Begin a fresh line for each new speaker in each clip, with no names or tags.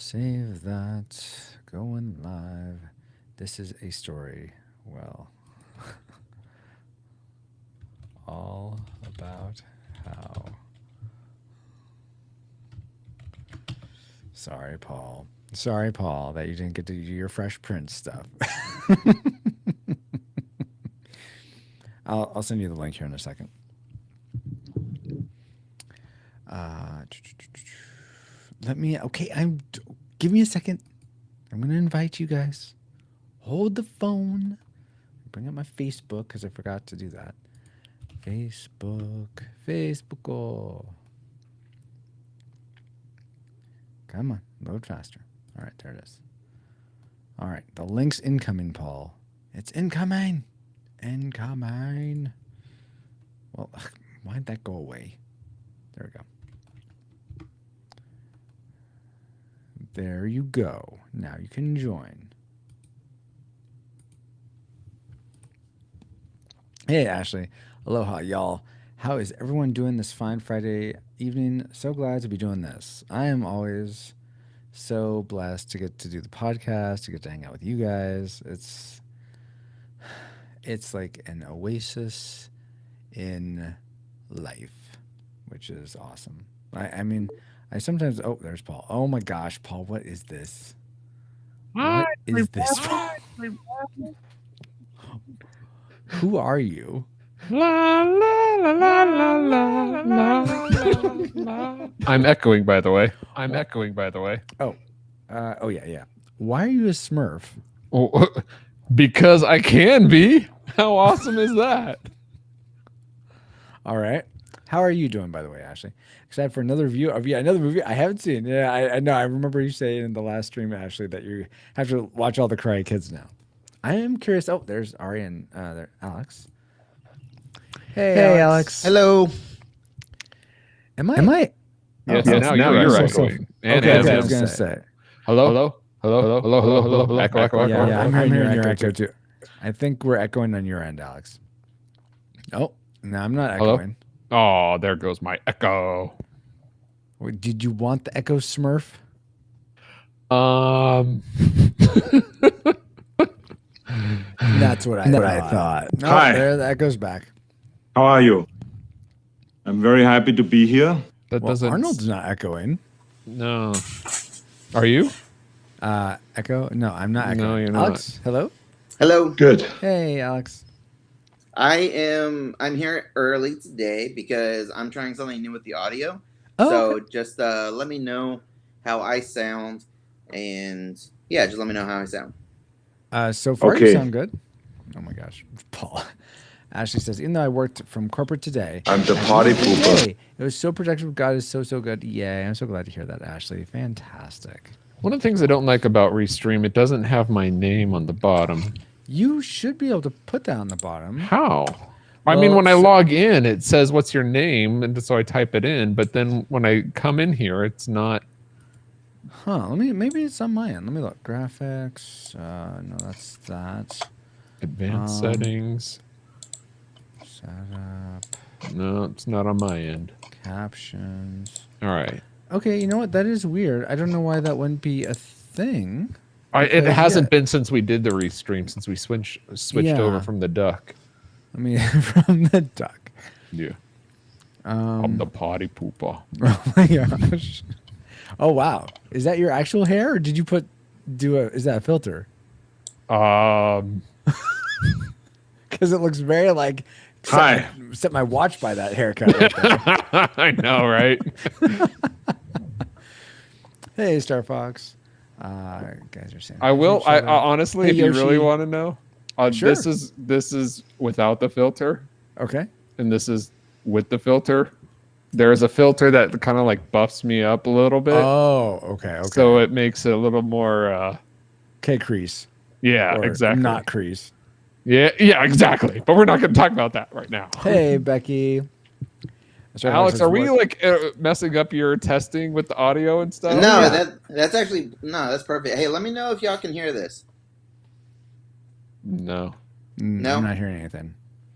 Save that. Going live. This is a story. Well, all about how. Sorry, Paul. Sorry, Paul, that you didn't get to do your Fresh Prince stuff. I'll send you the link here in a second. Let me. Okay, Give me a second. I'm gonna invite you guys. Hold the phone. Bring up my Facebook because I forgot to do that. Facebook. Oh. Come on, load faster. All right, there it is. All right, the link's incoming, Paul. It's incoming. Incoming. Well, why'd that go away? There we go. There you go. Now you can join. Hey, Ashley. Aloha, y'all. How is everyone doing this fine Friday evening? So glad to be doing this. I am always so blessed to get to do the podcast, to get to hang out with you guys. It's like an oasis in life, which is awesome. I mean, I sometimes, oh, there's Paul. Oh my gosh, Paul, what is this? What is this? Who are you?
La, la, la, la, la, la, la, la. I'm echoing, by the way.
Oh, yeah. Why are you a Smurf?
Oh, because I can be. How awesome is that?
All right. How are you doing, by the way, Ashley? Excited for another review of another movie I haven't seen. Yeah, I know. I remember you saying in the last stream, Ashley, that you have to watch all the Karate Kids now. I am curious. Oh, there's Ari and there, Alex. Hey, Alex.
Hello.
Am I?
Yes, now you're echoing.
Okay, I was going to say.
Hello. Echo.
Yeah, I'm hearing your echo too. I think we're echoing on your end, Alex. Oh, no, I'm not echoing.
Oh, there goes my echo.
Did you want the echo Smurf? That's what I thought. Oh,
Hi.
There, the echo's back.
How are you? I'm very happy to be here.
Arnold's not echoing.
No. Are you?
Echo? No, I'm not echoing.
No, you're not.
Alex, hello?
Hello.
Good.
Hey, Alex.
I'm here early today because I'm trying something new with the audio.
Oh,
so
okay.
just let me know how I sound, and yeah, just let me know how I sound.
So far you
Okay.
sound good. Oh my gosh, Paul. Ashley says, even though I worked from corporate today,
I'm the party pooper.
yay, it was so productive. God is so good. Yay! I'm so glad to hear that, Ashley. Fantastic.
One of the things I don't like about Restream, it doesn't have my name on the bottom.
You should be able to put that on the bottom.
How? I mean, when I log in, it says, what's your name? And so I type it in. But then when I come in here, it's not.
Huh. Maybe it's on my end. Let me look. Graphics. No, that's that.
Advanced settings.
Setup.
No, it's not on my end.
Captions.
All right.
Okay, you know what? That is weird. I don't know why that wouldn't be a thing.
It hasn't been since we did the Restream, since we switched over from the duck.
I mean, from the duck.
Yeah. I'm the party pooper.
Oh my gosh. Oh wow. Is that your actual hair, or did you is that a filter? Because it looks very like set my watch by that haircut right there.
I know, right?
Hey, Star Fox. Guys are saying.
I will. I honestly,
hey,
if
Yoshi.
you really want to know,
Sure.
this is without the filter,
Okay.
and this is with the filter. There's a filter that kind of like buffs me up a little bit.
Oh, okay.
So it makes it a little more.
Crease.
Yeah,
Or
exactly.
Not crease.
Yeah, exactly. But we're not going to talk about that right now.
Hey, Becky.
Alex, are we like messing up your testing with the audio and stuff?
No,
yeah.
that's actually that's perfect. Hey, let me know if y'all can hear this.
No.
No?
I'm not hearing anything.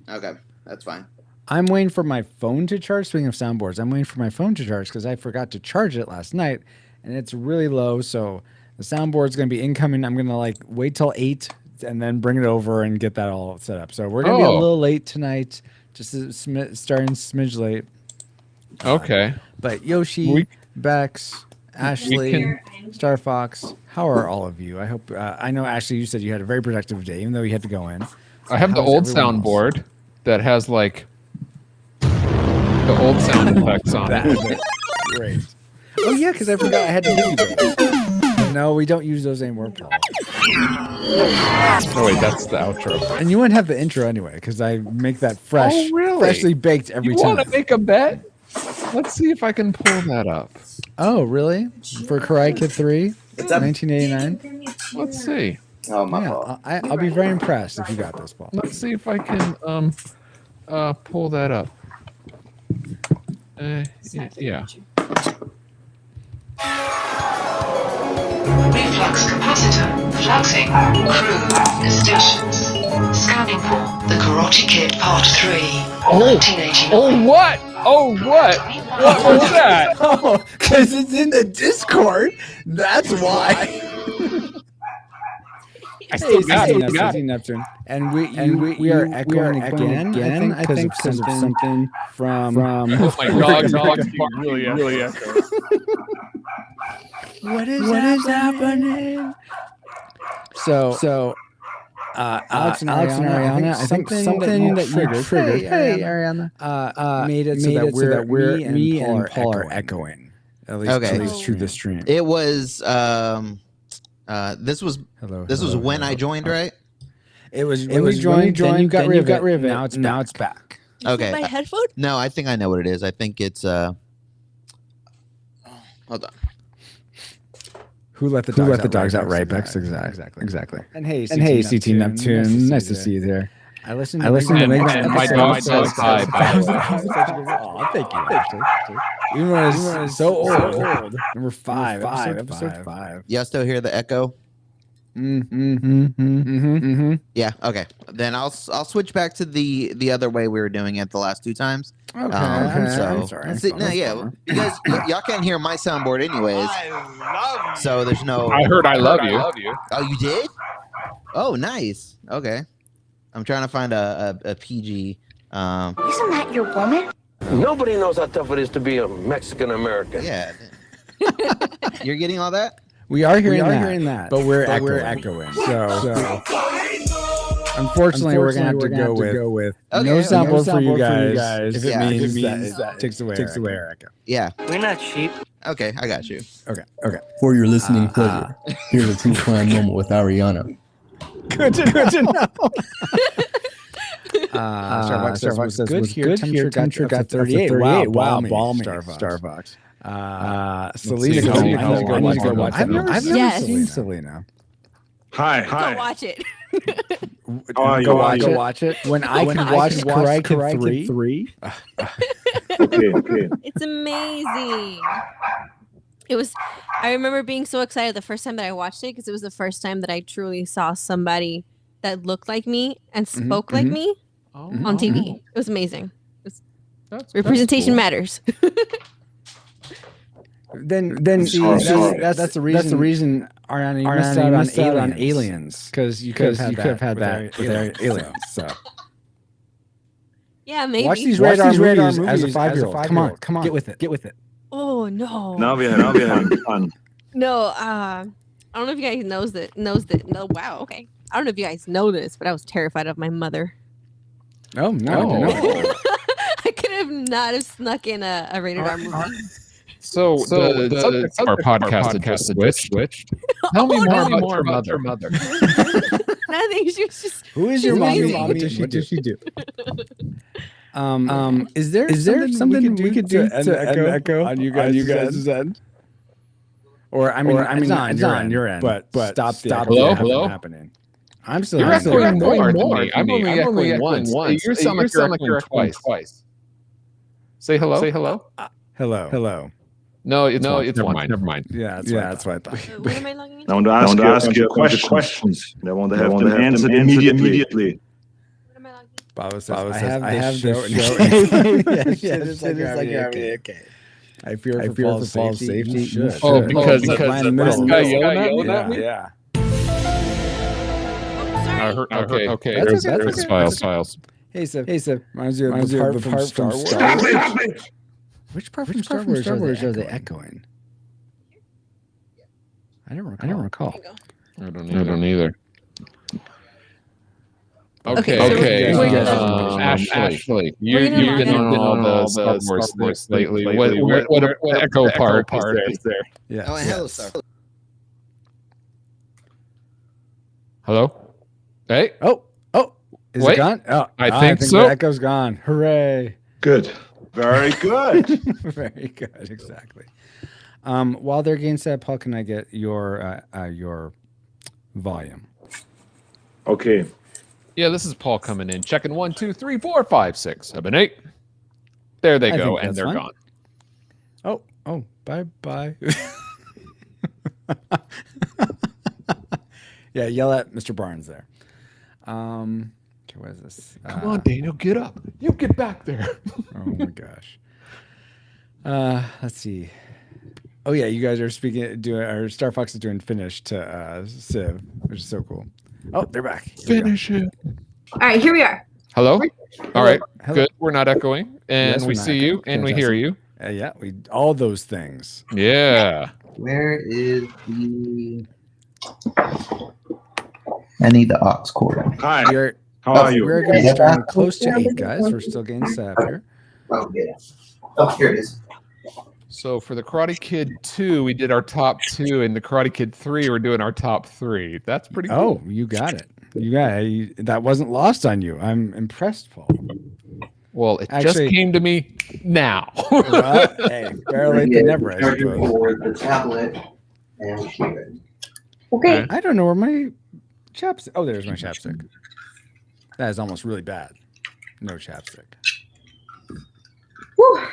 Okay, that's fine.
I'm waiting for my phone to charge. Speaking of soundboards, I'm waiting for my phone to charge because I forgot to charge it last night, and it's really low. So the soundboard's going to be incoming. I'm going to like wait till 8 and then bring it over and get that all set up. So we're going to be a little late tonight, just starting smidge late.
Okay.
But Yoshi, Bex, Ashley, Star Fox, how are all of you? I hope. I know Ashley, you said you had a very productive day, even though you had to go in.
I have the old soundboard that has like the old sound effects on it.
Great. Oh yeah, because I forgot I had to give you those. No, we don't use those anymore, Paul.
Oh wait, that's the outro.
And you wouldn't have the intro anyway, because I make that freshly baked every time.
You want to make a bet? Let's see if I can pull that up.
Oh, really? For Karate Kid 3, 1989?
Let's see.
Oh, my fault.
I'll be very impressed if you got this, Paul.
Let's see if I can pull that up. Yeah.
Reflux capacitor, fluxing, crew, stations. Scanning for The Karate Kid Part 3, 1989.
Oh, what? Oh, what? What was that?
Oh, because it's in the Discord. That's why.
I still got it.
Neptune. And we are echoing again. I think because of something from.
Oh my God, dog's really echo.
What is happening? So. Alex and Ariana, I think something that you triggered. Hey, Ariana. Made it so that me and Paul are echoing. At least through the stream.
It was this was when I joined, right?
It was when you joined. Then you got rid of it. Now it's back.
Okay.
My headphone?
No, I think I know what it is. I think it's hold on.
Who let the dogs out? Right, Bex. Exactly. And hey, CT Neptune. Nice to see you there. I listened to
my dog says hi.
Oh, thank you. Actually. Even when I was so old. Number 5. Episode 5.
Y'all still hear the echo? Yeah. Okay. Then I'll switch back to the other way we were doing it the last 2 times.
Okay. I'm sorry.
Because y'all can't hear my soundboard anyways. So there's no.
I heard I love you.
Oh, you did? Oh, nice. Okay. I'm trying to find a PG.
Isn't that your woman?
Nobody knows how tough it is to be a Mexican American.
Yeah. You're getting all that?
We are hearing that, but we're echoing. So unfortunately, we're gonna have to go with no soundboard for you guys. If it means that takes away our echo.
Yeah.
We're not sheep.
Okay, I got you.
Okay.
For your listening pleasure, here's a true crime moment with Ariana.
Good to know. Starbucks says, good here. Temperature got 38. Wow, balmy. Starbucks. Selena, I need to go watch it. I've never seen Selena.
Hi.
Go watch it.
Go watch it. When I can watch Karate Kid 3.
Okay.
It's amazing. I remember being so excited the first time that I watched it because it was the first time that I truly saw somebody that looked like me and spoke like me on TV. It was amazing. Representation matters.
Then see, that's the reason Ariana, you missed out on Aliens because you could have had that with Aliens. So
Yeah, maybe.
watch these radar movies as a 5-year-old. Come on, get with it.
Oh no.
Now we're having fun.
No, I don't know if you guys knows that. No, wow, okay. I don't know if you guys know this, but I was terrified of my mother.
Oh no.
I could have not have snuck in a rated R movie.
So the subject of our podcast had just switched. Tell me more about your mother.
Nothing. She was just.
Who is your mommy? What does she do? Is there something we could do to echo on you guys' end? Or I mean, it's on your end, but stop
Hello?
from happening. I'm still.
You're echoing more than me.
I'm
only echoing once. You sound like you're echoing twice. Say hello.
Hello.
No, it's never mind.
Yeah, that's what I thought.
What am I logging in?
I want to ask you a bunch of questions. I want to have them answered immediately.
What am I logging in?
Baba says, I have the show. Yes, it's like okay. I fear for Paul's safety. You should.
Oh, because
this
guy yelling at me?
Yeah.
Okay.
That's
Files.
Hey, Sip. Reminds you of the part from Star Wars. Which part from Star Wars are they echoing? I don't recall.
I don't either.
Okay,
Ashley, you've been on all the Star Wars things lately. What echo part is there?
Yeah.
Oh, and hello, sir.
Hello? Hey?
Oh. Is
Wait.
it gone? Oh,
I think so.
The echo's gone. Hooray.
Good. Very good.
Very good. Exactly. While they're getting set, Paul, can I get your volume?
Okay.
Yeah, this is Paul coming in. Checking 1, 2, 3, 4, 5, 6, 7, 8. There they go, and they're gone.
Oh, bye. Yeah, yell at Mr. Barnes there. Okay, what is this?
Come on, Daniel, get up. You get back there.
Oh my gosh. Let's see. Oh yeah, you guys are Star Fox is doing finish to Civ, which is so cool. Oh, they're back.
Finish it.
All right, here we are.
Hello? All right,
Hello.
good. We're not echoing, and
Yes,
we
we're not
see you,
echoing.
and we hear you.
Yeah, all those things.
Yeah.
Where is the? I need the aux cord.
Hi.
We're
How are you?
going to be starting close to 8, guys. We're still getting set up here.
Oh, yeah. Oh, here it is.
So for the Karate Kid 2, we did our top 2, and the Karate Kid 3, we're doing our top 3. That's pretty cool.
Oh, you got it. That wasn't lost on you. I'm impressed, Paul.
Well, it just came to me now.
Well, hey, better late than never, I suppose.
For the tablet and keyboard.
Okay.
I don't know where my chapstick. Oh, there's my chapstick. That is almost really bad. No chapstick.
Whew.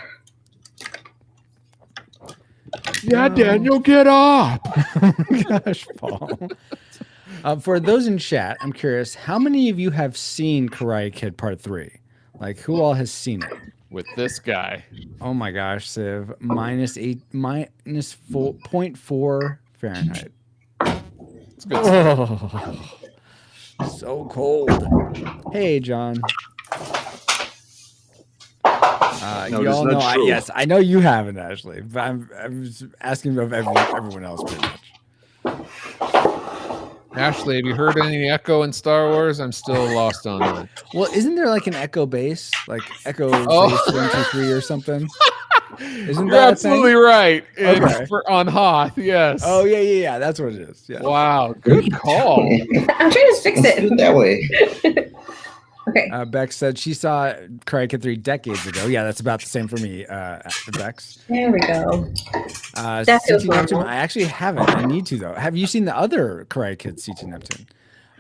Yeah, Daniel, get up.
Oh my gosh, Paul. For those in chat, I'm curious, how many of you have seen Karate Kid Part 3? Like, who all has seen it?
With this guy.
Oh my gosh, Civ. -4.4 Fahrenheit.
It's good.
Oh, so cold. Hey, John.
No,
you all
that's
know,
not true.
yes, I know you haven't, Ashley, but I'm just asking of everyone else pretty much.
Ashley, have you heard any echo in Star Wars? I'm still lost on that.
Well, isn't there like an echo base? Like echo base 1, 2, 3 or something? Isn't
You're
that
absolutely right. On Hoth, yes.
Oh, yeah. That's what it is. Yeah.
Wow, good call.
I'm trying to fix it.
Do it that way.
Okay.
Bex said she saw Karate Kid 3 decades ago. Yeah, that's about the same for me, Bex.
There we go.
CT Neptune, I actually haven't. I need to, though. Have you seen the other Karate Kid, CT Neptune?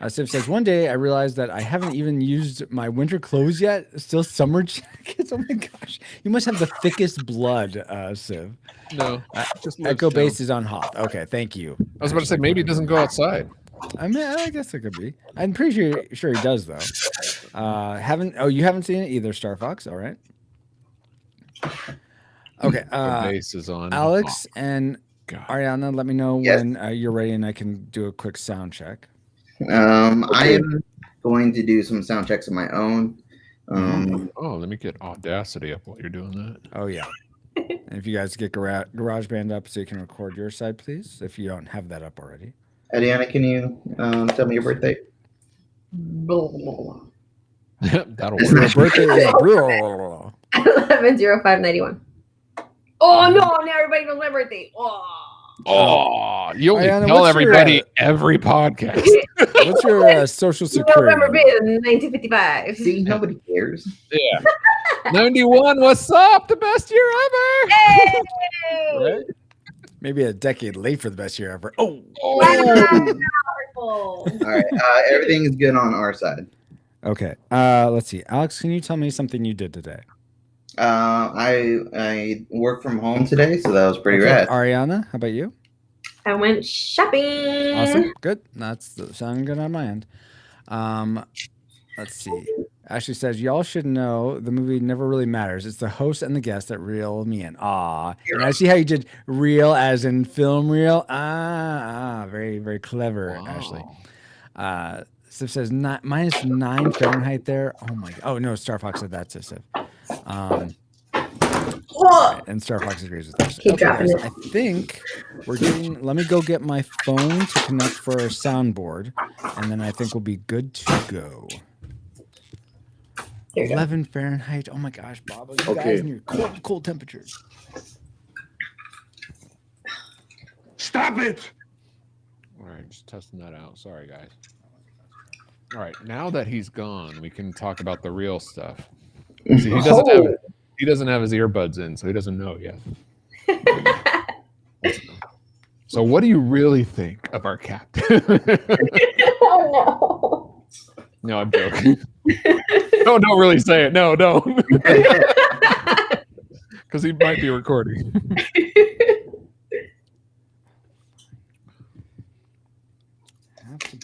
Civ says, one day I realized that I haven't even used my winter clothes yet. Still summer jackets. Oh my gosh. You must have the thickest blood, Civ.
No. Just
Echo base is on Hoth. Okay, thank you.
I was about to say, maybe it doesn't go outside.
I mean, I guess it could be. I'm pretty sure he does, though. You haven't seen it either, Star Fox. All right. Okay.
Base is on.
Alex and Ariana, let me know when you're ready, and I can do a quick sound check.
I am going to do some sound checks of my own.
Let me get Audacity up while you're doing that.
Oh yeah. And if you guys get GarageBand up so you can record your side, please, if you don't have that up already.
Adiana, can you tell me your birthday?
That'll
Your
work.
birthday is
11/05/91. Oh no! Now everybody knows my birthday.
Oh, you only
Ariana,
tell
what's your,
everybody every podcast.
What's your social security?
November 5th, 1955.
See, nobody cares.
Yeah. 91, what's up? The best year ever.
Hey!
Right?
Maybe a decade late for the best year ever. Oh.
All right, everything is good on our side.
Okay. Let's see. Alex, can you tell me something you did today?
I work from home today, so that was pretty rad.
Ariana, how about you?
I went shopping.
Awesome. Good. That's sounding good on my end. Let's see. Ashley says, y'all should know the movie never really matters. It's the host and the guest that reel me in. Ah, and I see how you did real as in film reel. Very, very clever, Ashley. Sif says -9 Fahrenheit there. Oh my god. Oh no, Star Fox said that to Sif. Right, and Star Fox agrees with this.
Keep dropping
guys,
it.
I think we're getting. Let me go get my phone to connect for our soundboard, and then I think we'll be good to go. 11 Fahrenheit. Oh my gosh, Bob. You guys in your cold temperatures.
Stop it!
All right, just testing that out. Sorry, guys. All right, now that he's gone, we can talk about the real stuff. See, he doesn't have his earbuds in, so he doesn't know yet. So, what do you really think of our captain?
Oh no!
No, I'm joking. No, don't really say it. No, don't. Because he might be recording.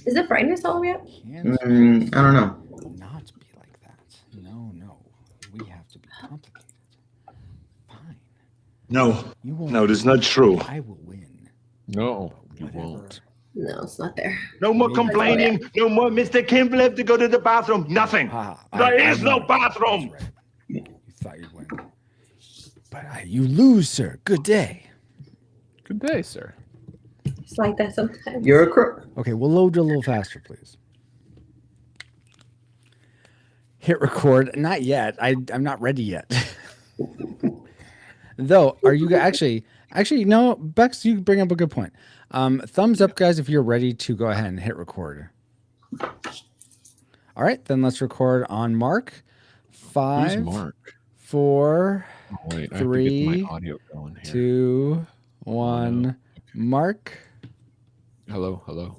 Is the brightness all the way up?
I don't know.
Not be like that. No. We have to be complicated. Fine.
No.
You won't.
No, this is not true.
I will win.
No, you won't.
No, it's not there.
No more complaining. No more Mr. Kimball have to go to the bathroom. Nothing. There is no bathroom.
Right. You thought you'd win. But you lose, sir. Good day.
Good day, sir.
It's like that sometimes.
You're a crook.
Okay, we'll load a little faster, please. Hit record. Not yet. I'm not ready yet. Though, are you actually no, Bex, you bring up a good point. Thumbs up, guys, if you're ready to go ahead and hit record. All right, then let's record on Mark. 5,
Who's Mark?
4,
Oh, wait,
3,
I have to get my audio going here.
2, 1.
Okay.
Mark.
Hello. All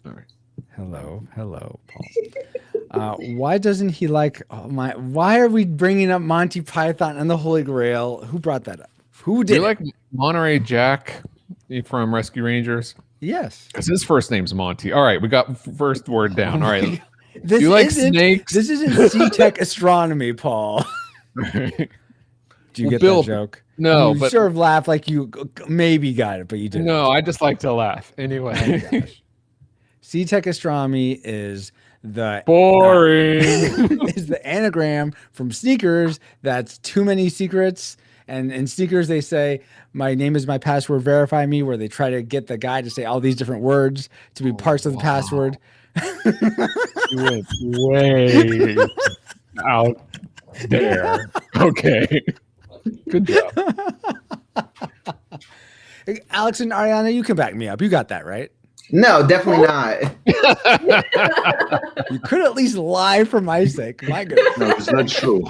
right.
Hello, Paul. Why doesn't he like why are we bringing up Monty Python and the Holy Grail? Who brought that up? Who
Do
did
you
it?
like Monterey Jack from Rescue Rangers?
Yes.
Because his first name's Monty. All right, we got first word down. All right.
This
Do you like
isn't-
snakes?
This isn't C-Tech astronomy, Paul. Do you get
Bill,
that joke?
No,
you
but
sort of laugh like you maybe got it, but you didn't.
no, I just like to laugh. Anyway.
Oh my gosh. C-Tech astronomy is the
Boring.
is the anagram from sneakers. That's too many secrets. And in sneakers, they say, "My name is my password. Verify me." Where they try to get the guy to say all these different words to be parts of the password.
You went way out there. Okay. Good job.
Alex and Ariana, you can back me up. You got that right.
No, definitely not.
You could at least lie for my sake. My goodness.
No, it's not true.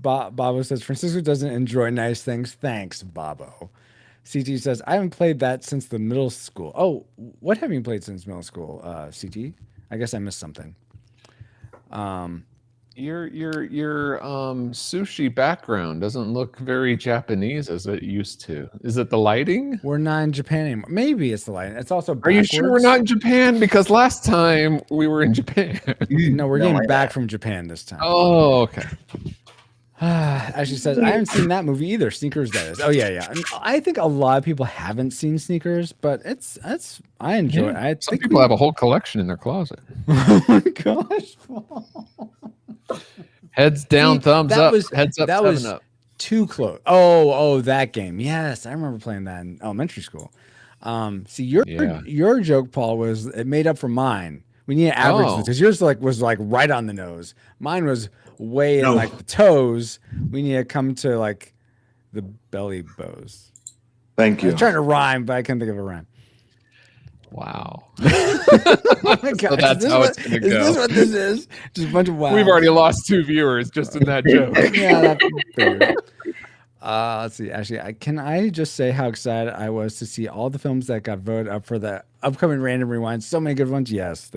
Bobo says Francisco doesn't enjoy nice things. Thanks, Bobo. CT says I haven't played that since the middle school. Oh, what have you played since middle school? CT? I guess I missed something.
Your sushi background doesn't look very Japanese as it used to. Is it the lighting?
We're not in Japan anymore. Maybe it's the lighting. It's also
Are you sure we're not in Japan? Because last time we were in Japan.
No, we're getting back from Japan this time.
Oh, okay.
As she says, I haven't seen that movie either. Sneakers, that is. Oh yeah. And I think a lot of people haven't seen Sneakers, but it's I enjoy it. I
Some
think
people have a whole collection in their closet.
Oh my gosh.
Heads down,
See,
thumbs
that
up.
was-
Heads up,
that
7
was-
up.
Too close. Oh, that game. Yes, I remember playing that in elementary school. See, your joke, Paul, was it made up for mine. We need to average this because yours was right on the nose. Mine was way in like the toes. We need to come to like the belly bows.
Thank
I
you.
was trying to rhyme, but I couldn't think of a rhyme.
Wow.
Oh my gosh,
So that's how it's going to
is
go.
this what this is? Just a bunch of wow.
We've already lost 2 viewers just in that joke.
Yeah, that's figured. Let's see. Actually, can I just say how excited I was to see all the films that got voted up for the upcoming Random Rewind? So many good ones. Yes,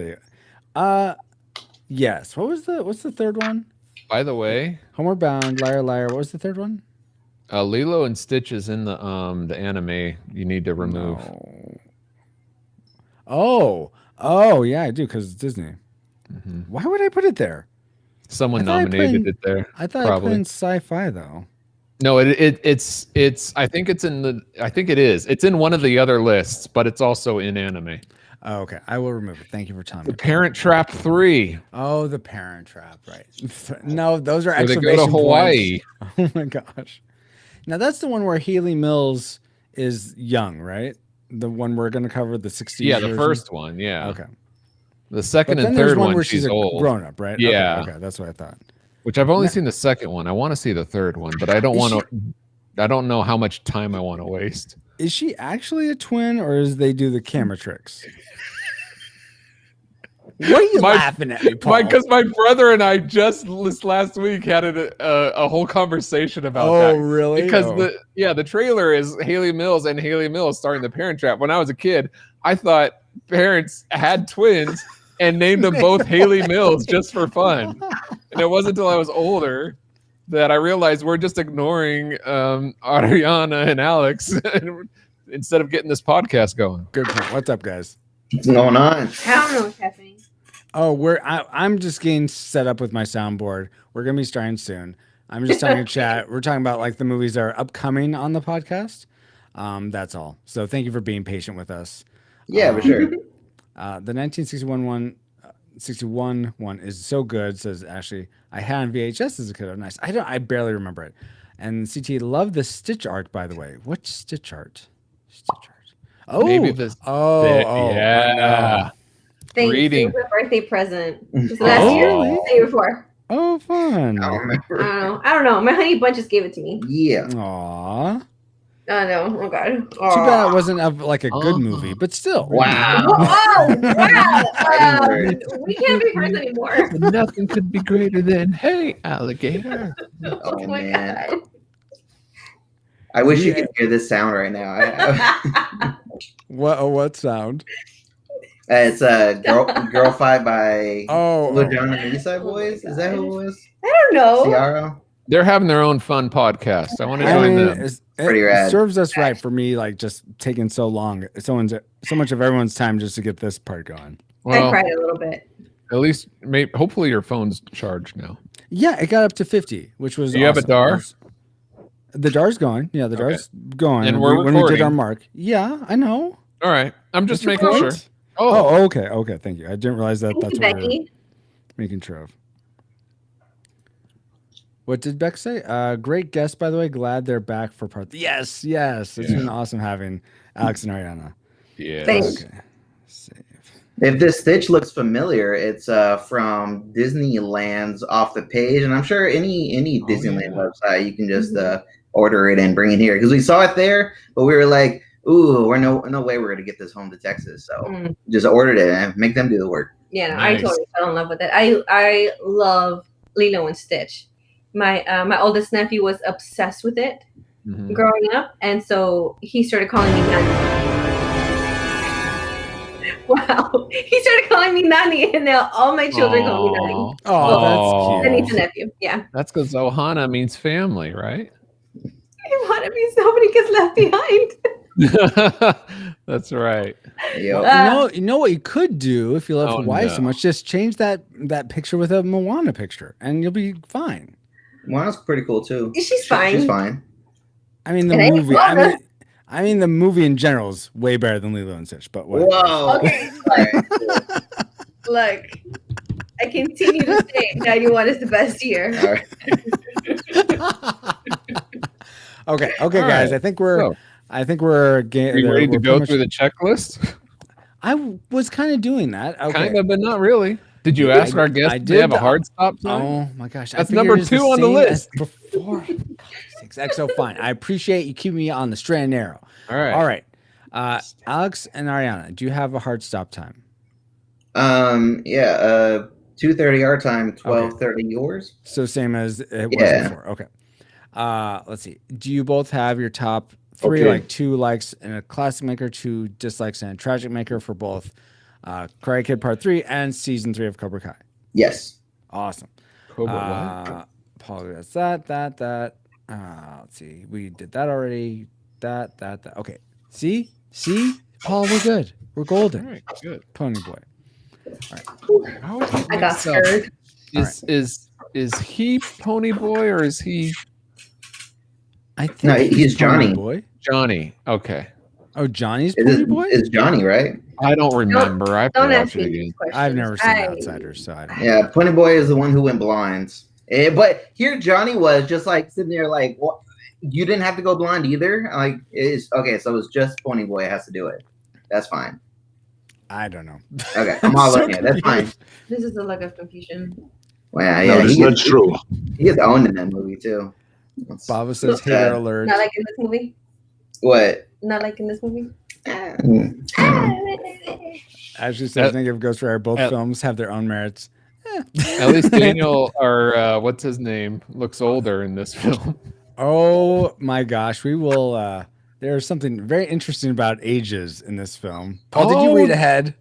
yes. What's the third one?
By the way,
Homeward Bound, Liar Liar. What was the third one?
Lilo and Stitch is in the anime. You need to remove.
No. Oh, yeah, I do because it's Disney. Why would I put it there?
Someone nominated it there.
I thought
probably.
I put in sci-fi though.
No, it's. I think it's in the. I think it is. It's in one of the other lists, but it's also in anime.
Oh, okay, I will remove it. Thank you for telling me.
The Parent Trap 3.
Oh, the Parent Trap, right? No, those are
Where they
exclamation
go to Hawaii.
points. Oh my gosh! Now that's the one where Haley Mills is young, right? The one we're going to cover, the 60s.
Yeah, the
version?
first one. Yeah.
Okay.
The second
But then
and
there's
third
one
one,
where
she's
she's
old.
grown up, right?
Yeah.
Okay, that's what I thought.
Which I've only seen the second one. I want to see the third one, but I don't want to. I don't know how much time I want to waste.
Is she actually a twin, or is they do the camera tricks? What are you laughing at me, Paul?
Because my brother and I just this last week had a whole conversation about that.
Oh, really?
Because the trailer is Haley Mills and Haley Mills starring the Parent Trap. When I was a kid, I thought parents had twins and named them both Haley Mills just for fun. And it wasn't until I was older that I realized we're just ignoring Ariana and Alex instead of getting this podcast going.
Good point. What's up, guys?
What's going on?
I don't know what's happening.
Oh, I'm just getting set up with my soundboard. We're gonna be starting soon. I'm just talking to chat. We're talking about like the movies that are upcoming on the podcast. That's all. So thank you for being patient with us.
Yeah, for sure.
The 1961 one is so good, says Ashley. I had on VHS as a kid. Oh, nice. I barely remember it. And CT loved the Stitch art, by the way. Which Stitch art? Stitch art. Oh,
maybe this. Yeah.
Thanks.
Reading.
It was a birthday present. Just last year, the year before.
Oh, fun.
I don't remember.
I don't know. My honey bunch just gave it to me.
Yeah.
Aw.
Oh no! Oh god!
Too bad it wasn't like a good movie, but still.
Wow.
Oh wow! We can't be friends anymore.
Nothing could be greater than hey alligator.
Oh
my
man.
god!
I wish you could hear this sound right now.
What sound?
It's Girl Fight by
Lil
Jon and the East Side Boys. Is that who it was?
I don't know.
Ciara?
They're having their own fun podcast. I want to join them.
Pretty rad.
It serves us right for me, like just taking so long, so much of everyone's time just to get this part going.
Well,
I cried a little bit.
At least, hopefully, your phone's charged now.
Yeah, it got up to 50, which was.
Do you have a DAR?
The DAR's going. Yeah, the DAR's going.
And we're
when we did our
recording.
mark. Yeah, I know.
All right, I'm just
It's
making
recording.
sure.
Oh, okay, okay. Thank you. I didn't realize that. That's what we were
Becky.
making sure of. What did Beck say? Great guest, by the way. Glad they're back for part. Yes. It's been awesome having Alex and Ariana.
Yeah.
Thanks.
Okay. Save.
If this Stitch looks familiar, it's from Disneyland's Off the Page, and I'm sure any Disneyland website you can just order it and bring it here because we saw it there, but we were like, "Ooh, we're no way we're gonna get this home to Texas." So just ordered it and make them do the work.
Yeah, no,
Nice.
I totally fell in love with it. I love Lilo and Stitch. My oldest nephew was obsessed with it growing up, and so he started calling me Nanny. Wow, he started calling me Nanny, and now all my children call me Nanny.
Oh, that's
And
cute.
he's a nephew. Yeah,
That's because Ohana means family, right?
I want to be somebody gets left behind.
That's right.
Yep.
You know what you could do if you love
Oh,
Hawaii so
no.
much? Just change that picture with a Moana picture, and you'll be fine.
Moana's pretty cool too.
She's fine.
She's fine.
I mean, the
It ain't
movie.
Moana.
I mean, the movie in general is way better than Lilo and Stitch. But what?
Whoa.
Okay, look, I continue to say 91 is the best year.
All right.
Okay,
All
guys.
right.
I think we're.
So,
I think we're.
are you ready to go through the checklist?
I was kind of doing that. Okay.
Kind of, but not really. Did you ask our guests?
I
Did they have
did.
a hard stop time?
Oh my gosh,
That's
I
number
figured it's
2 on the
same
list.
as Before, XO, fine. I appreciate you keeping me on the straight and narrow.
All right.
All right, Alex and Ariana, do you have a hard stop time?
2:30 our time, 12:30 yours.
So same as it was
Yeah.
before. Okay. Let's see. Do you both have your top 3,
Okay.
like 2 likes in a classic maker, 2 dislikes and a tragic maker for both Karate Kid Part 3 and Season 3 of Cobra Kai?
Yes.
Awesome.
Cobra,
Apologize. That. Let's see. We did that already. That. Okay. See, Paul, we're good. We're golden.
All right, good.
Pony boy.
I got scared.
Is he Pony Boy or is he?
I think
No, he's
Pony
Johnny.
Boy.
Johnny. Okay.
Oh, Johnny's Pony Boy?
It's Johnny, right?
I don't remember. I have to
Don't
watch
ask
it
me
again.
these questions.
I've never seen Outsiders, so I don't know.
Yeah, Pony Boy is the one who went blind. But here Johnny was just like sitting there like, what? You didn't have to go blind either? Like, it's okay, so it's just Pony Boy has to do it. That's fine.
I don't know.
Okay, I'm all looking at it. That's fine.
This is a look of confusion.
Well,
No,
yeah,
that's not true.
He gets owned in that movie too.
Baba says hater alert.
Not like in this movie.
What?
Not like in this movie.
Ashley says, I think if Ghost Rider, both films have their own merits.
At least Daniel, or what's his name, looks older in this film.
Oh my gosh, we will. There's something very interesting about ages in this film. Paul, did you read ahead?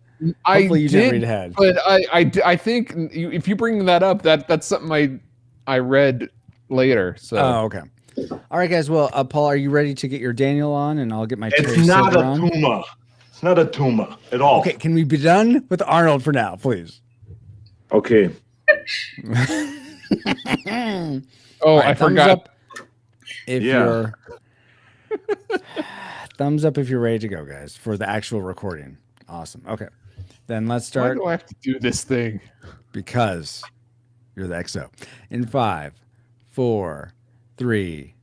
Hopefully you didn't read ahead.
But I think if you bring that up, that's something I read later. So
okay. All right, guys. Well, Paul, are you ready to get your Daniel on, and I'll get my
It's
Terry
not
Silver
a
on?
tumor. It's not a tumor at all.
Okay, can we be done with Arnold for now, please?
Okay.
I forgot.
Up if you're thumbs up if you're ready to go, guys, for the actual recording. Awesome. Okay, then let's start.
Why do I have to do this thing?
Because you're the XO. In 5, 4, 3.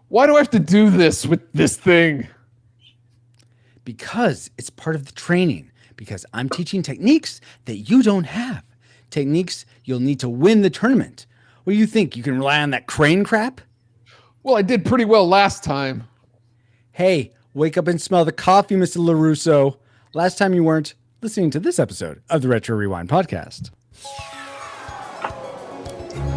Why do I have to do this with this thing?
Because it's part of the training. Because I'm teaching techniques that you don't have. Techniques you'll need to win the tournament. What do you think? You can rely on that crane crap?
Well, I did pretty well last time.
Hey, wake up and smell the coffee, Mr. LaRusso. Last time you weren't listening to this episode of the Retro Rewind podcast.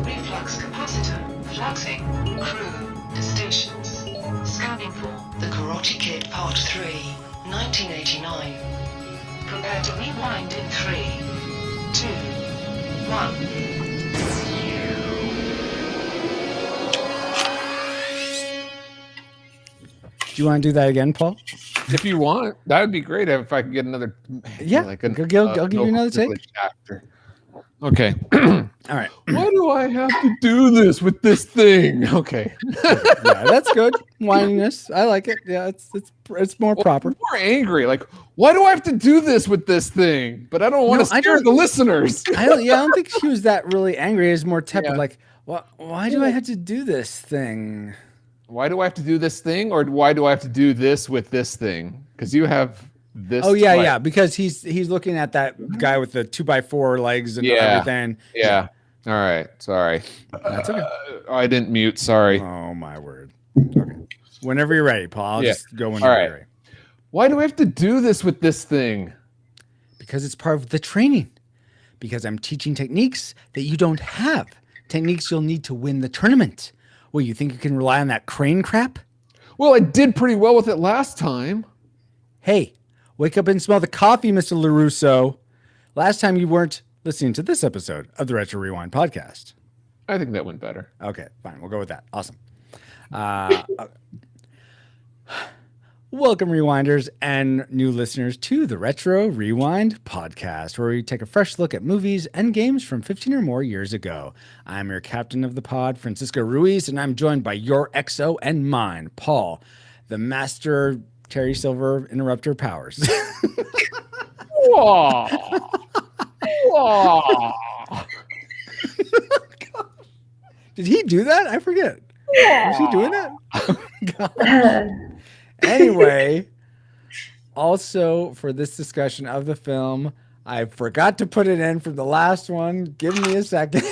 Reflux capacitor, fluxing, crew, distinctions. Scanning for The Karate Kid Part 3, 1989. Prepare to rewind in 3, 2, 1.
Do you want to do that again, Paul?
If you want, that would be great if I could get another.
Yeah, I'll give you another take.
Chapter. Okay.
All right.
Why do I have to do this with this thing? Okay.
Yeah, that's good. Whininess. I like it. Yeah, it's more proper.
More angry. Like, why do I have to do this with this thing? But I don't want to scare the listeners.
I don't think she was that really angry. It's more tepid. Yeah. Like, why do I have to do this thing?
Why do I have to do this thing, or why do I have to do this with this thing? Because you have this.
Oh yeah, yeah. Because he's looking at that guy with the 2x4 legs and everything.
Yeah. All right. Sorry.
That's okay.
I didn't mute. Sorry.
Oh my word. Okay. Whenever you're ready, Paul. I'll just go when you're ready.
Why do I have to do this with this thing?
Because it's part of the training. Because I'm teaching techniques that you don't have. Techniques you'll need to win the tournament. Well, you think you can rely on that crane crap?
Well, I did pretty well with it last time.
Hey, wake up and smell the coffee, Mr. LaRusso. Last time you weren't listening to this episode of the Retro Rewind podcast.
I think that went better.
Okay, fine. We'll go with that. Awesome. Welcome, Rewinders and new listeners, to the Retro Rewind podcast, where we take a fresh look at movies and games from 15 or more years ago. I'm your captain of the pod, Francisco Ruiz, and I'm joined by your XO and mine, Paul, the master Terry Silver interrupter powers.
Whoa. Whoa.
Did he do that? I forget. Was he doing that? Oh, gosh. Anyway, also for this discussion of the film, I forgot to put it in from the last one. Give me a second.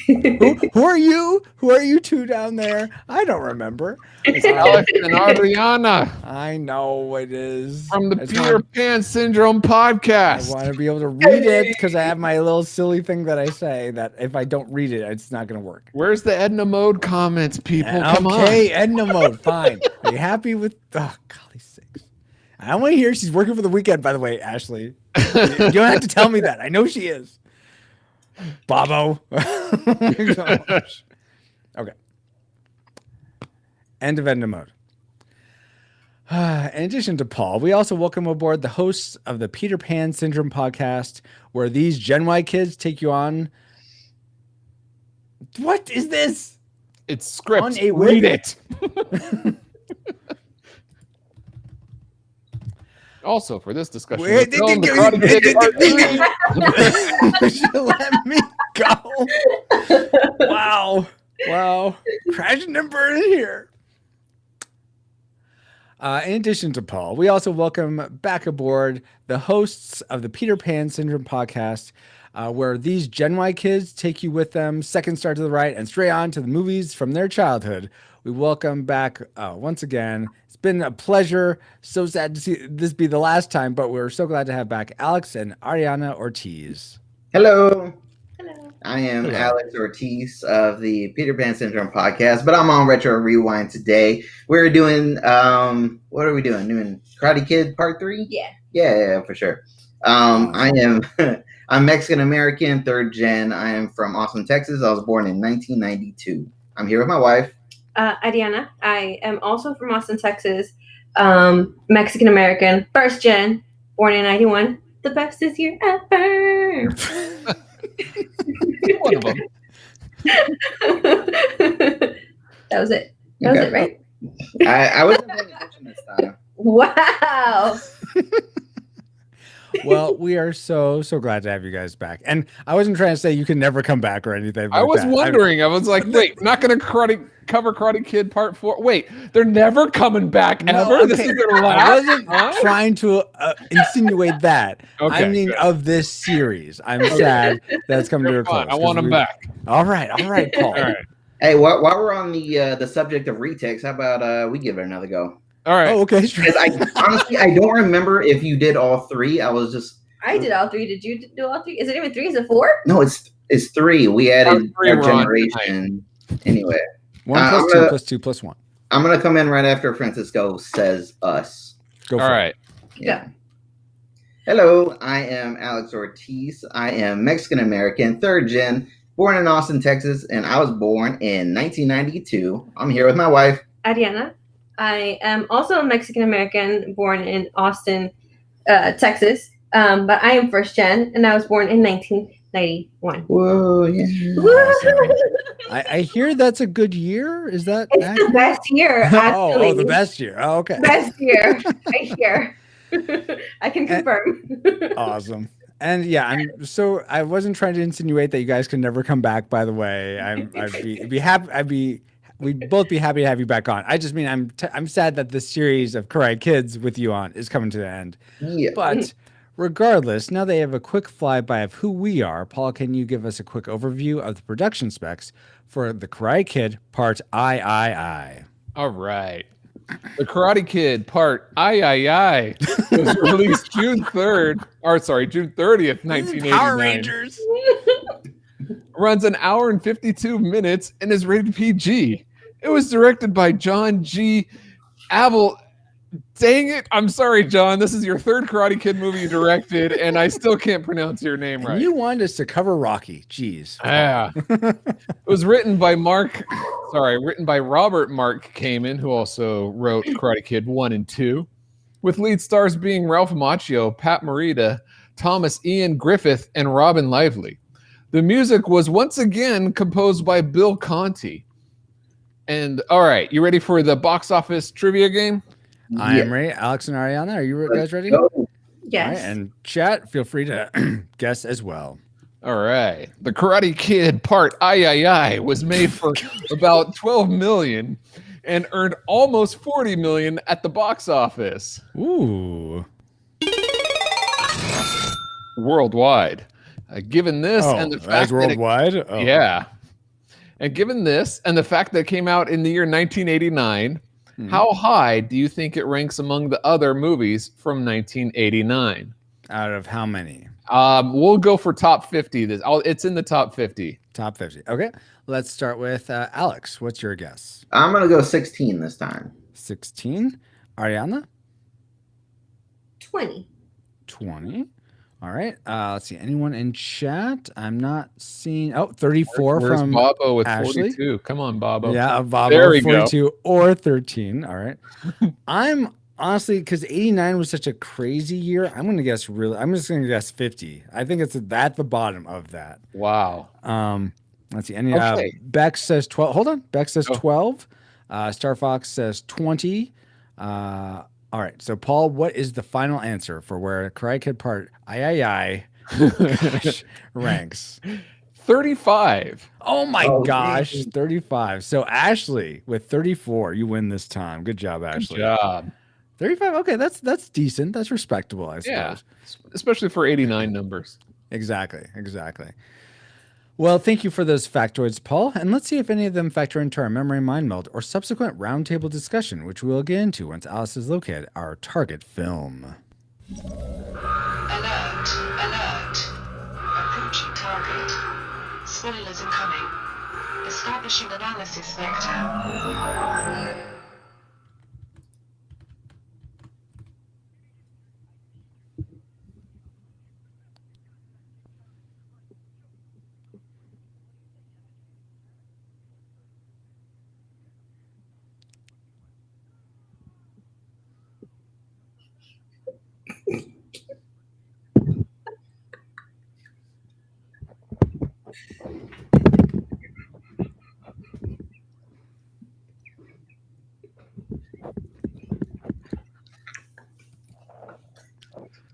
Who are you? Who are you two down there? I don't remember.
It's Alex and Adriana.
I know it is.
From the Peter Pan Syndrome podcast.
I want to be able to read it because I have my little silly thing that I say that if I don't read it, it's not going to work.
Where's the Edna Mode comments, people? Come on.
Okay, Edna Mode, fine. Are you happy with... Oh, golly sakes. I want to hear she's working for the weekend, by the way, Ashley. You don't have to tell me that. I know she is. Bobo. Okay. End of Edna Mode. In addition to Paul, we also welcome aboard the hosts of the Peter Pan Syndrome podcast, where these Gen Y kids take you on. What is this?
It's script.
On a
Read it. Also, for this discussion,
Wait,
film, The Karate Kid Part 3.
Would you let me go? Wow. Crashing and burning here. In addition to Paul, we also welcome back aboard the hosts of the Peter Pan Syndrome podcast, where these Gen Y kids take you with them, second star to the right, and straight on to the movies from their childhood. We welcome back once again. It's been a pleasure. So sad to see this be the last time, but we're so glad to have back Alex and Ariana Ortiz.
Hello.
Hello.
I am Alex Ortiz of the Peter Pan Syndrome podcast, but I'm on Retro Rewind today. We're doing, what are we doing? Doing Karate Kid Part 3?
Yeah.
Yeah, for sure. I'm Mexican American, third gen. I am from Austin, Texas. I was born in 1992. I'm here with my wife.
Ariana. I am also from Austin, Texas. Mexican American, first gen, born in 91. The best this year ever.
One of them.
That was it. That was it, right?
I wasn't paying attention this time.
Wow.
Well, we are so glad to have you guys back. And I wasn't trying to say you can never come back or anything like
I was
that.
wondering. I was like, wait, not going to cover Karate Kid Part 4. Wait, they're never coming back ever?
Okay.
This is their
I
last
wasn't
time?
trying to insinuate that.
Okay,
I mean,
good.
of this series. I'm sad that's coming to a close.
Fine, I want them back.
All right, Paul.
All right.
Hey, while we're on the subject of retakes, how about we give it another go?
All right.
Oh, okay.
Because honestly, I don't remember if you did all three.
I did all three. Did you do all three? Is it even three? Is it four?
No, it's three. We added
Part 3
our
we're on
generation. Anyway,
1 plus 2 plus 2 plus 1.
I'm gonna come in right after Francisco says us.
Go for
All
it.
right.
Yeah. Hello, I am Alex Ortiz. I am Mexican American, third gen, born in Austin, Texas, and I was born in 1992. I'm here with my wife,
Ariana. I am also a Mexican American, born in Austin, Texas. But I am first gen, and I was born in 1991.
Whoa, yeah.
I hear that's a good year. Is that
It's
accurate?
the best year, actually.
Oh, the best year. Oh, okay.
Best year. I hear. I can confirm.
Awesome. And yeah, I wasn't trying to insinuate that you guys can never come back, by the way. I'd be happy. We'd both be happy to have you back on. I just mean I'm sad that this series of Karate Kids with you on is coming to the end.
Yeah.
But regardless, now they have a quick flyby of who we are. Paul, can you give us a quick overview of the production specs for the Karate Kid Part I?
All right. The Karate Kid Part I was released June 30th, 1989.
Power Rangers.
Runs an hour and 52 minutes and is rated PG. It was directed by John G. Avil. Dang it. I'm sorry, John. This is your third Karate Kid movie you directed, and I still can't pronounce your name right.
You wanted us to cover Rocky. Jeez.
Yeah. It was written by Robert Mark Kamen, who also wrote Karate Kid 1 and 2, with lead stars being Ralph Macchio, Pat Morita, Thomas Ian Griffith, and Robin Lively. The music was once again composed by Bill Conti. And all right, you ready for the box office trivia game?
I am ready. Alex and Ariana, are you guys ready?
Go.
Yes.
All right, and chat, feel free to guess as well.
All right. The Karate Kid Part I was made for about $12 million and earned almost $40 million at the box office.
Ooh.
Worldwide. Given this and the fact
worldwide?
that yeah. And given this and the fact that it came out in the year 1989, how high do you think it ranks among the other movies from 1989?
Out of how many?
We'll go for top 50. It's in the top 50.
Top 50. Okay. Let's start with Alex. What's your guess?
I'm gonna go 16 this time.
16. Ariana?
20.
20. All right. Let's see. Anyone in chat? I'm not seeing. Oh, 34
Where's
from
Bobo with
Ashley?
42. Come on, Bobo.
Yeah,
There
Bobo,
we go.
42 or 13. All right. I'm honestly, because 89 was such a crazy year, I'm gonna guess I'm just gonna guess 50. I think it's at the bottom of that.
Wow.
Let's see. And
Okay.
Bex says 12. Hold on. Bex says
Oh.
12. Star Fox says 20. All right. So Paul, what is the final answer for where Karate Kid Part I ranks?
35.
Oh my gosh, 35. So Ashley with 34, you win this time. Good job, Ashley.
Good job.
35. Okay, that's decent. That's respectable, I suppose.
Yeah, especially for 89 numbers.
Exactly. Well, thank you for those factoids, Paul. And let's see if any of them factor into our memory mind meld or subsequent roundtable discussion, which we'll get into once Alice has located our target film.
Alert. Approaching target. Spoilers incoming. Establishing analysis vector.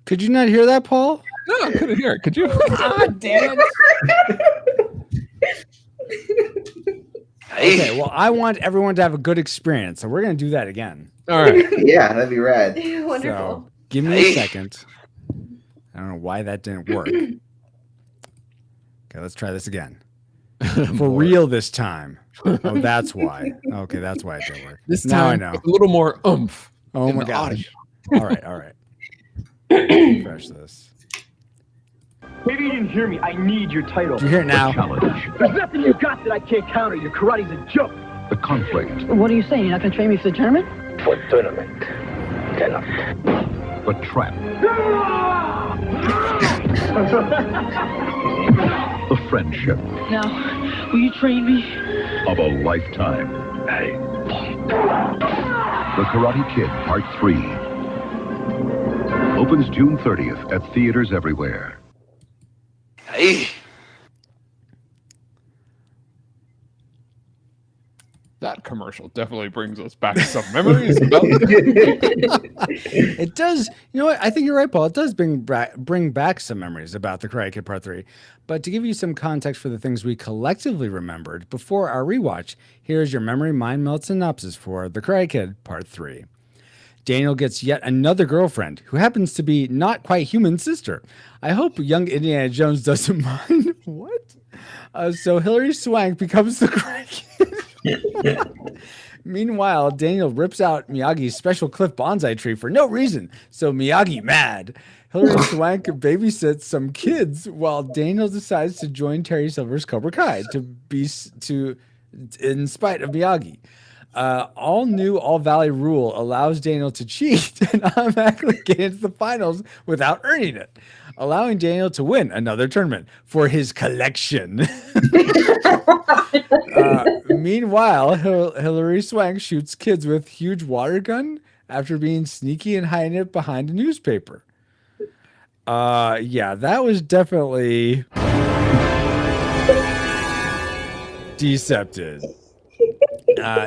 Could you not hear that, Paul?
No, I couldn't hear it. Could you?
Damn it. Okay, well, I want everyone to have a good experience, so we're going to do that again.
All right.
Yeah, that'd be rad.
Wonderful.
So, give me a second. I don't know why that didn't work. Okay, let's try this again. For real this time. Oh, that's why. Okay, that's why it didn't work.
This
now
time,
I know.
a little more oomph.
Oh
in
my
the
gosh.
audio.
All right. Refresh this.
Maybe you didn't hear me. I need your title.
Do you hear it now?
There's nothing you got that I can't counter. Your karate's a joke.
The conflict.
What are you saying? You're not going to train me for the tournament?
For tournament. Cannot.
The trap. The friendship
Now, will you train me?
of a lifetime. The Karate Kid Part 3. Opens June 30th at theaters everywhere.
That commercial definitely brings us back to some memories. About
It does. You know what? I think you're right, Paul. It does bring back some memories about the Karate Kid Part 3. But to give you some context for the things we collectively remembered before our rewatch, here's your memory mind melt synopsis for the Karate Kid Part 3. Daniel gets yet another girlfriend who happens to be not quite human sister. I hope young Indiana Jones doesn't mind. What? So Hilary Swank becomes the Karate Kid. Meanwhile, Daniel rips out Miyagi's special cliff bonsai tree for no reason. So Miyagi mad. Hilary Swank babysits some kids while Daniel decides to join Terry Silver's Cobra Kai in spite of Miyagi. All new All Valley rule allows Daniel to cheat and automatically get into the finals without earning it, allowing Daniel to win another tournament for his collection. Meanwhile, Hilary Swank shoots kids with huge water gun after being sneaky and hiding it behind a newspaper. Yeah, that was definitely deceptive.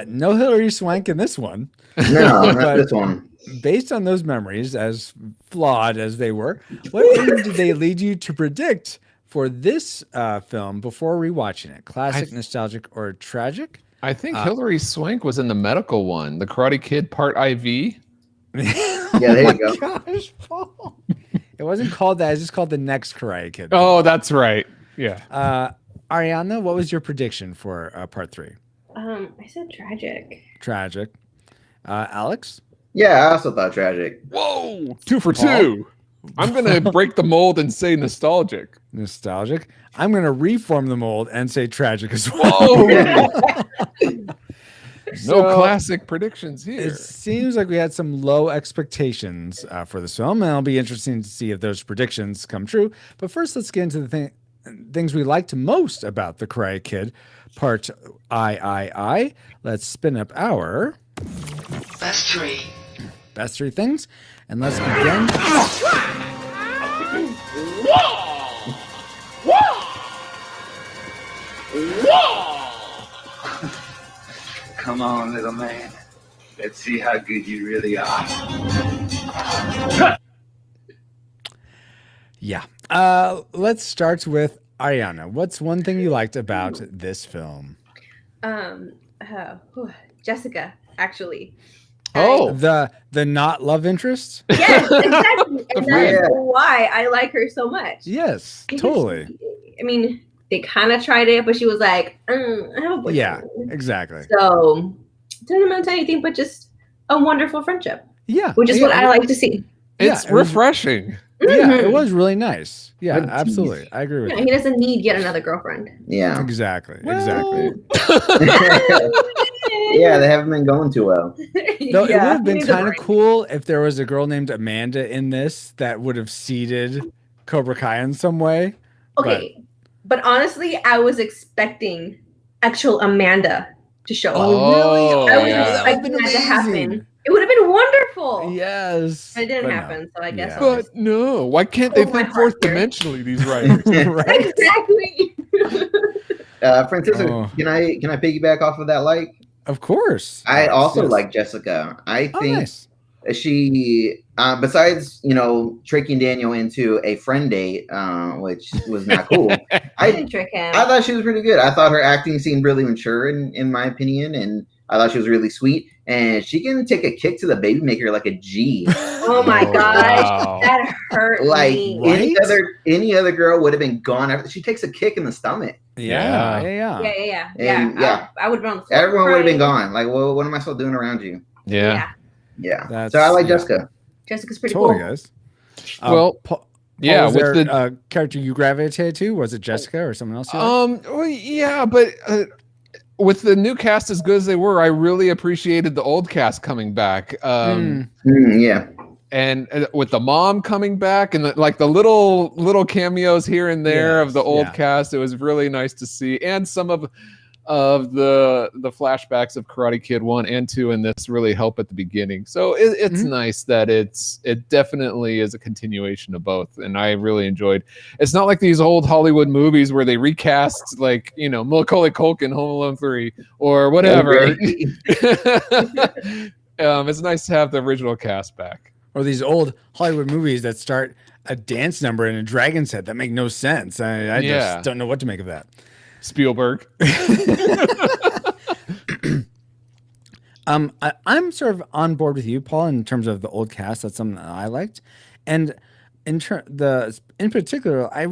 No Hilary Swank in this one.
No, not this one.
Based on those memories, as flawed as they were, what thing did they lead you to predict for this film before rewatching it? Classic, nostalgic, or tragic?
I think Hilary Swank was in the medical one, the Karate Kid Part IV.
Yeah, there you go.
Gosh, Paul. It wasn't called that. It's just called the next Karate Kid.
Oh, that's right. Yeah.
Ariana, what was your prediction for Part 3?
I said tragic.
Tragic. Alex?
Yeah, I also thought tragic.
Whoa, 2 for 2. I'm going to break the mold and say nostalgic.
Nostalgic. I'm going to reform the mold and say tragic as well.
Whoa. No classic predictions here.
It seems like we had some low expectations for this film, and it'll be interesting to see if those predictions come true. But first, let's get into the things we liked most about the Karate Kid Part I. Let's spin up our
Best 3.
best three things. And let's begin.
Come on, little man. Let's see how good you really are.
Yeah. Let's start with Ariana. What's one thing you liked about this film?
Jessica, actually.
Oh, the not love interest?
Yes, exactly. And that's why I like her so much.
Yes, totally.
I mean, they kind of tried it, but she was like, I have a boyfriend.
Yeah, exactly.
So, didn't amount to anything, but just a wonderful friendship.
Yeah.
Which is what I like to see.
It's refreshing.
Yeah, it was really nice. Yeah, absolutely. I agree with you.
He doesn't need yet another girlfriend.
Yeah.
Exactly.
Yeah, they haven't been going too well.
No, it would have been kind of cool if there was a girl named Amanda in this that would have seeded Cobra Kai in some way.
Okay. But honestly, I was expecting actual Amanda to show up.
Oh, really?
I was expecting that to happen. It would have been wonderful.
Yes.
But it didn't happen, so I guess.
But no, why can't they think fourth dimensionally, these writers?
Right?
Exactly.
Francisco, can I piggyback off of that? Like,
of course.
I also like Jessica. I think she, besides tricking Daniel into a friend date, which was not cool. I
didn't trick him.
I thought she was pretty good. I thought her acting seemed really mature, in my opinion, and I thought she was really sweet. And she can take a kick to the baby maker like a G.
Oh my gosh, that hurt me.
Any other girl would have been gone after she takes a kick in the stomach.
Yeah. I would have been on the floor.
Everyone would have been gone. Like, well, what am I still doing around you?
Yeah.
So I like Jessica.
Jessica's pretty
totally,
cool.
Guys.
Well,
Paul,
yeah,
was
with
there
the
character you gravitated to? Was it Jessica or someone else?
Well, yeah, but with the new cast as good as they were, I really appreciated the old cast coming back.
Yeah.
And with the mom coming back and the little cameos here and there of the old cast, it was really nice to see. And some of the flashbacks of Karate Kid 1 and 2 in this really help at the beginning. So it's nice that it definitely is a continuation of both. And I really enjoyed. It's not like these old Hollywood movies where they recast Macaulay Culkin Home Alone 3 or whatever. It's nice to have the original cast back.
Or these old Hollywood movies that start a dance number in a dragon's head that make no sense. I just don't know what to make of that.
Spielberg.
I'm sort of on board with you, Paul, in terms of the old cast. That's something that I liked, and in particular, I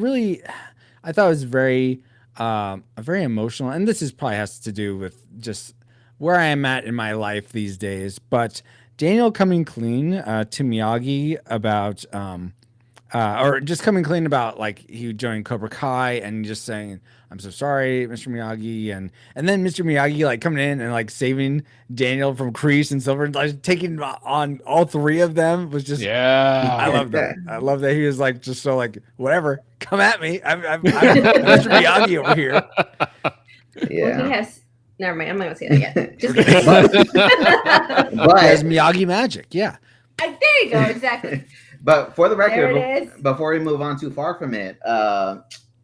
thought it was very emotional. And this probably has to do with just where I am at in my life these days. But Daniel coming clean to Miyagi about, or just coming clean about like he joined Cobra Kai and just saying, "I'm so sorry, Mr. Miyagi," and then Mr. Miyagi like coming in and like saving Daniel from Kreese and Silver, like taking on all three of them was just I love that. I love that he was like just so like whatever, come at me. I'm Mr. Miyagi over here.
Yeah.
Well, he has. Never mind. I'm not gonna say that yet. Just
but has Miyagi magic, yeah.
There you go. Exactly.
But for the record, before we move on too far from it,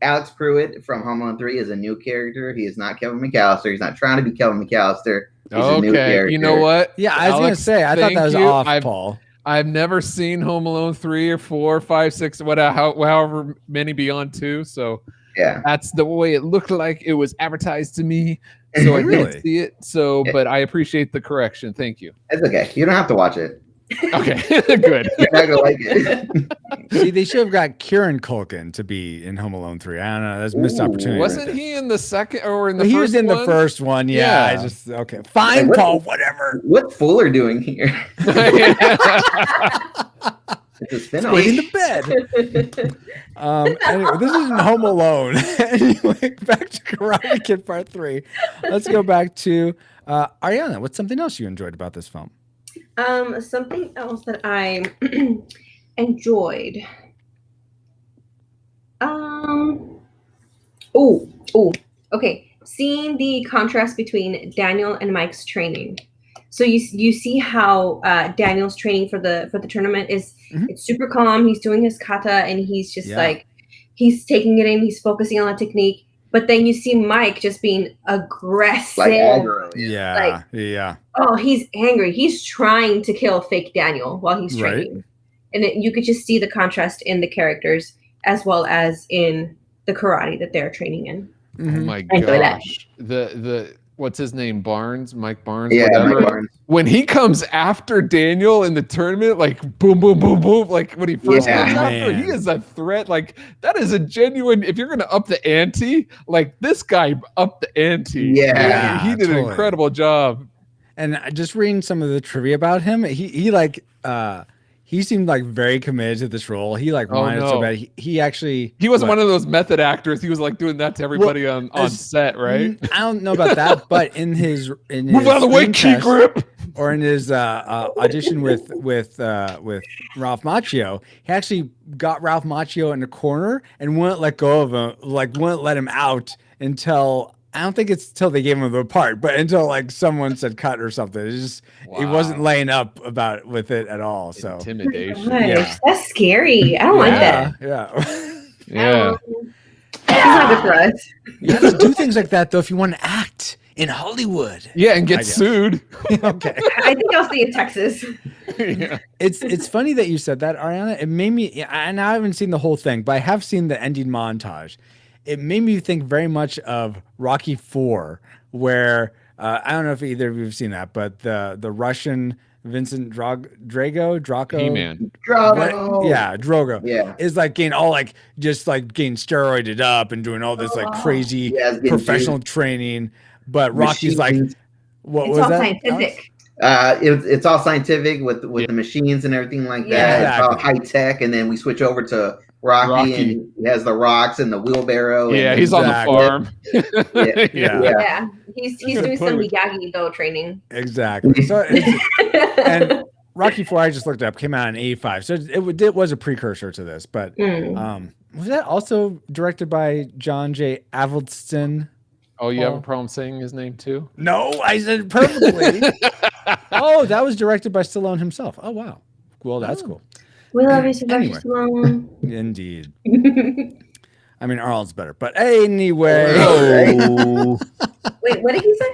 Alex Pruitt from Home Alone 3 is a new character. He is not Kevin McAllister. He's not trying to be Kevin McAllister. He's a new character.
You know what?
Yeah, I was going to say, I thought that was off, Paul.
I've never seen Home Alone 3 or 4, 5, 6, however many beyond 2. So
yeah,
that's the way it looked like it was advertised to me. So I didn't see it. So, but I appreciate the correction. Thank you.
It's okay. You don't have to watch it.
Okay, good.
You're not gonna like it.
See, they should have got Kieran Culkin to be in Home Alone 3. I don't know. That's a missed opportunity.
Wasn't he in the second or in the
he
first
was in
one?
the first one. Yeah. I just, okay. Fine, Paul, whatever.
What's Fuller doing here? It's a spin-off.
Waiting the bed. Anyway, this isn't Home Alone. Anyway, back to Karate Kid Part 3. Let's go back to Ariana. What's something else you enjoyed about this film?
Something else that I enjoyed. Okay. Seeing the contrast between Daniel and Mike's training. So you see how Daniel's training for the tournament is it's super calm. He's doing his kata and he's just like he's taking it in. He's focusing on the technique. But then you see Mike just being aggressive.
Like aggro.
Yeah.
Oh, he's angry. He's trying to kill fake Daniel while he's training. And you could just see the contrast in the characters as well as in the karate that they're training in.
Oh my gosh. The what's his name? Mike Barnes,
yeah,
whatever.
Mike Barnes.
When he comes after Daniel in the tournament, like boom, boom, boom, boom, like when he first comes after, he is a threat. Like that is a genuine, if you're going to up the ante, like this guy upped the ante.
Yeah.
He did an incredible job.
And just reading some of the trivia about him, he seemed like very committed to this role. He wanted so bad. He
wasn't one of those method actors. He was like doing that to everybody on set, right?
I don't know about that, but in his
move out of the way, key grip,
or in his audition with Ralph Macchio, he actually got Ralph Macchio in a corner and wouldn't let go of him, like wouldn't let him out until. I don't think it's till they gave him the part, but until like someone said cut or something. It's just he wasn't laying up with it at all. So
intimidation.
Gosh, that's scary. I don't like that.
Yeah.
It's not good for us.
You have to do things like that though if you want to act in Hollywood.
Yeah, and get sued.
Okay.
I think I'll see in Texas.
It's funny that you said that, Ariana. It made me, and I haven't seen the whole thing, but I have seen the ending montage. It made me think very much of Rocky IV, where I don't know if either of you have seen that, but the Russian Vincent Drago,
He-Man.
Drogo, is like getting all like just like getting steroided up and doing all this like crazy professional training, but Rocky's like, what was that?
Scientific.
It's all scientific with the machines and everything like that. It's all high tech, and then we switch over to Rocky, and he has the rocks and the wheelbarrow.
Yeah, he's on the farm.
He's doing some Miyagi-Do training.
Exactly. So and Rocky IV, I just looked up, came out in '85, so it was a precursor to this. But was that also directed by John J. Avildsen?
Oh, you have a problem saying his name too?
No, I said it perfectly. Oh, that was directed by Stallone himself. Oh wow, well that's cool.
We love you, Sylvester Stallone.
Indeed. I mean, Arnold's better, but anyway.
Wait, what did he say?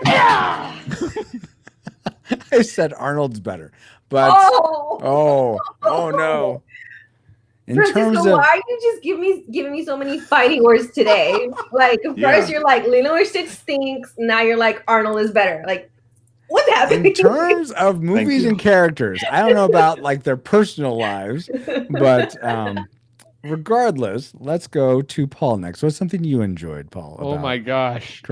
I said Arnold's better, but oh no. In terms of,
why are you just giving me so many fighting words today? Like first you're like Lilo and Stitch stinks, now you're like Arnold is better. Like what's happening?
In terms of movies and characters, I don't know about like their personal lives, but regardless, let's go to Paul next. What's something you enjoyed, Paul?
Oh my gosh.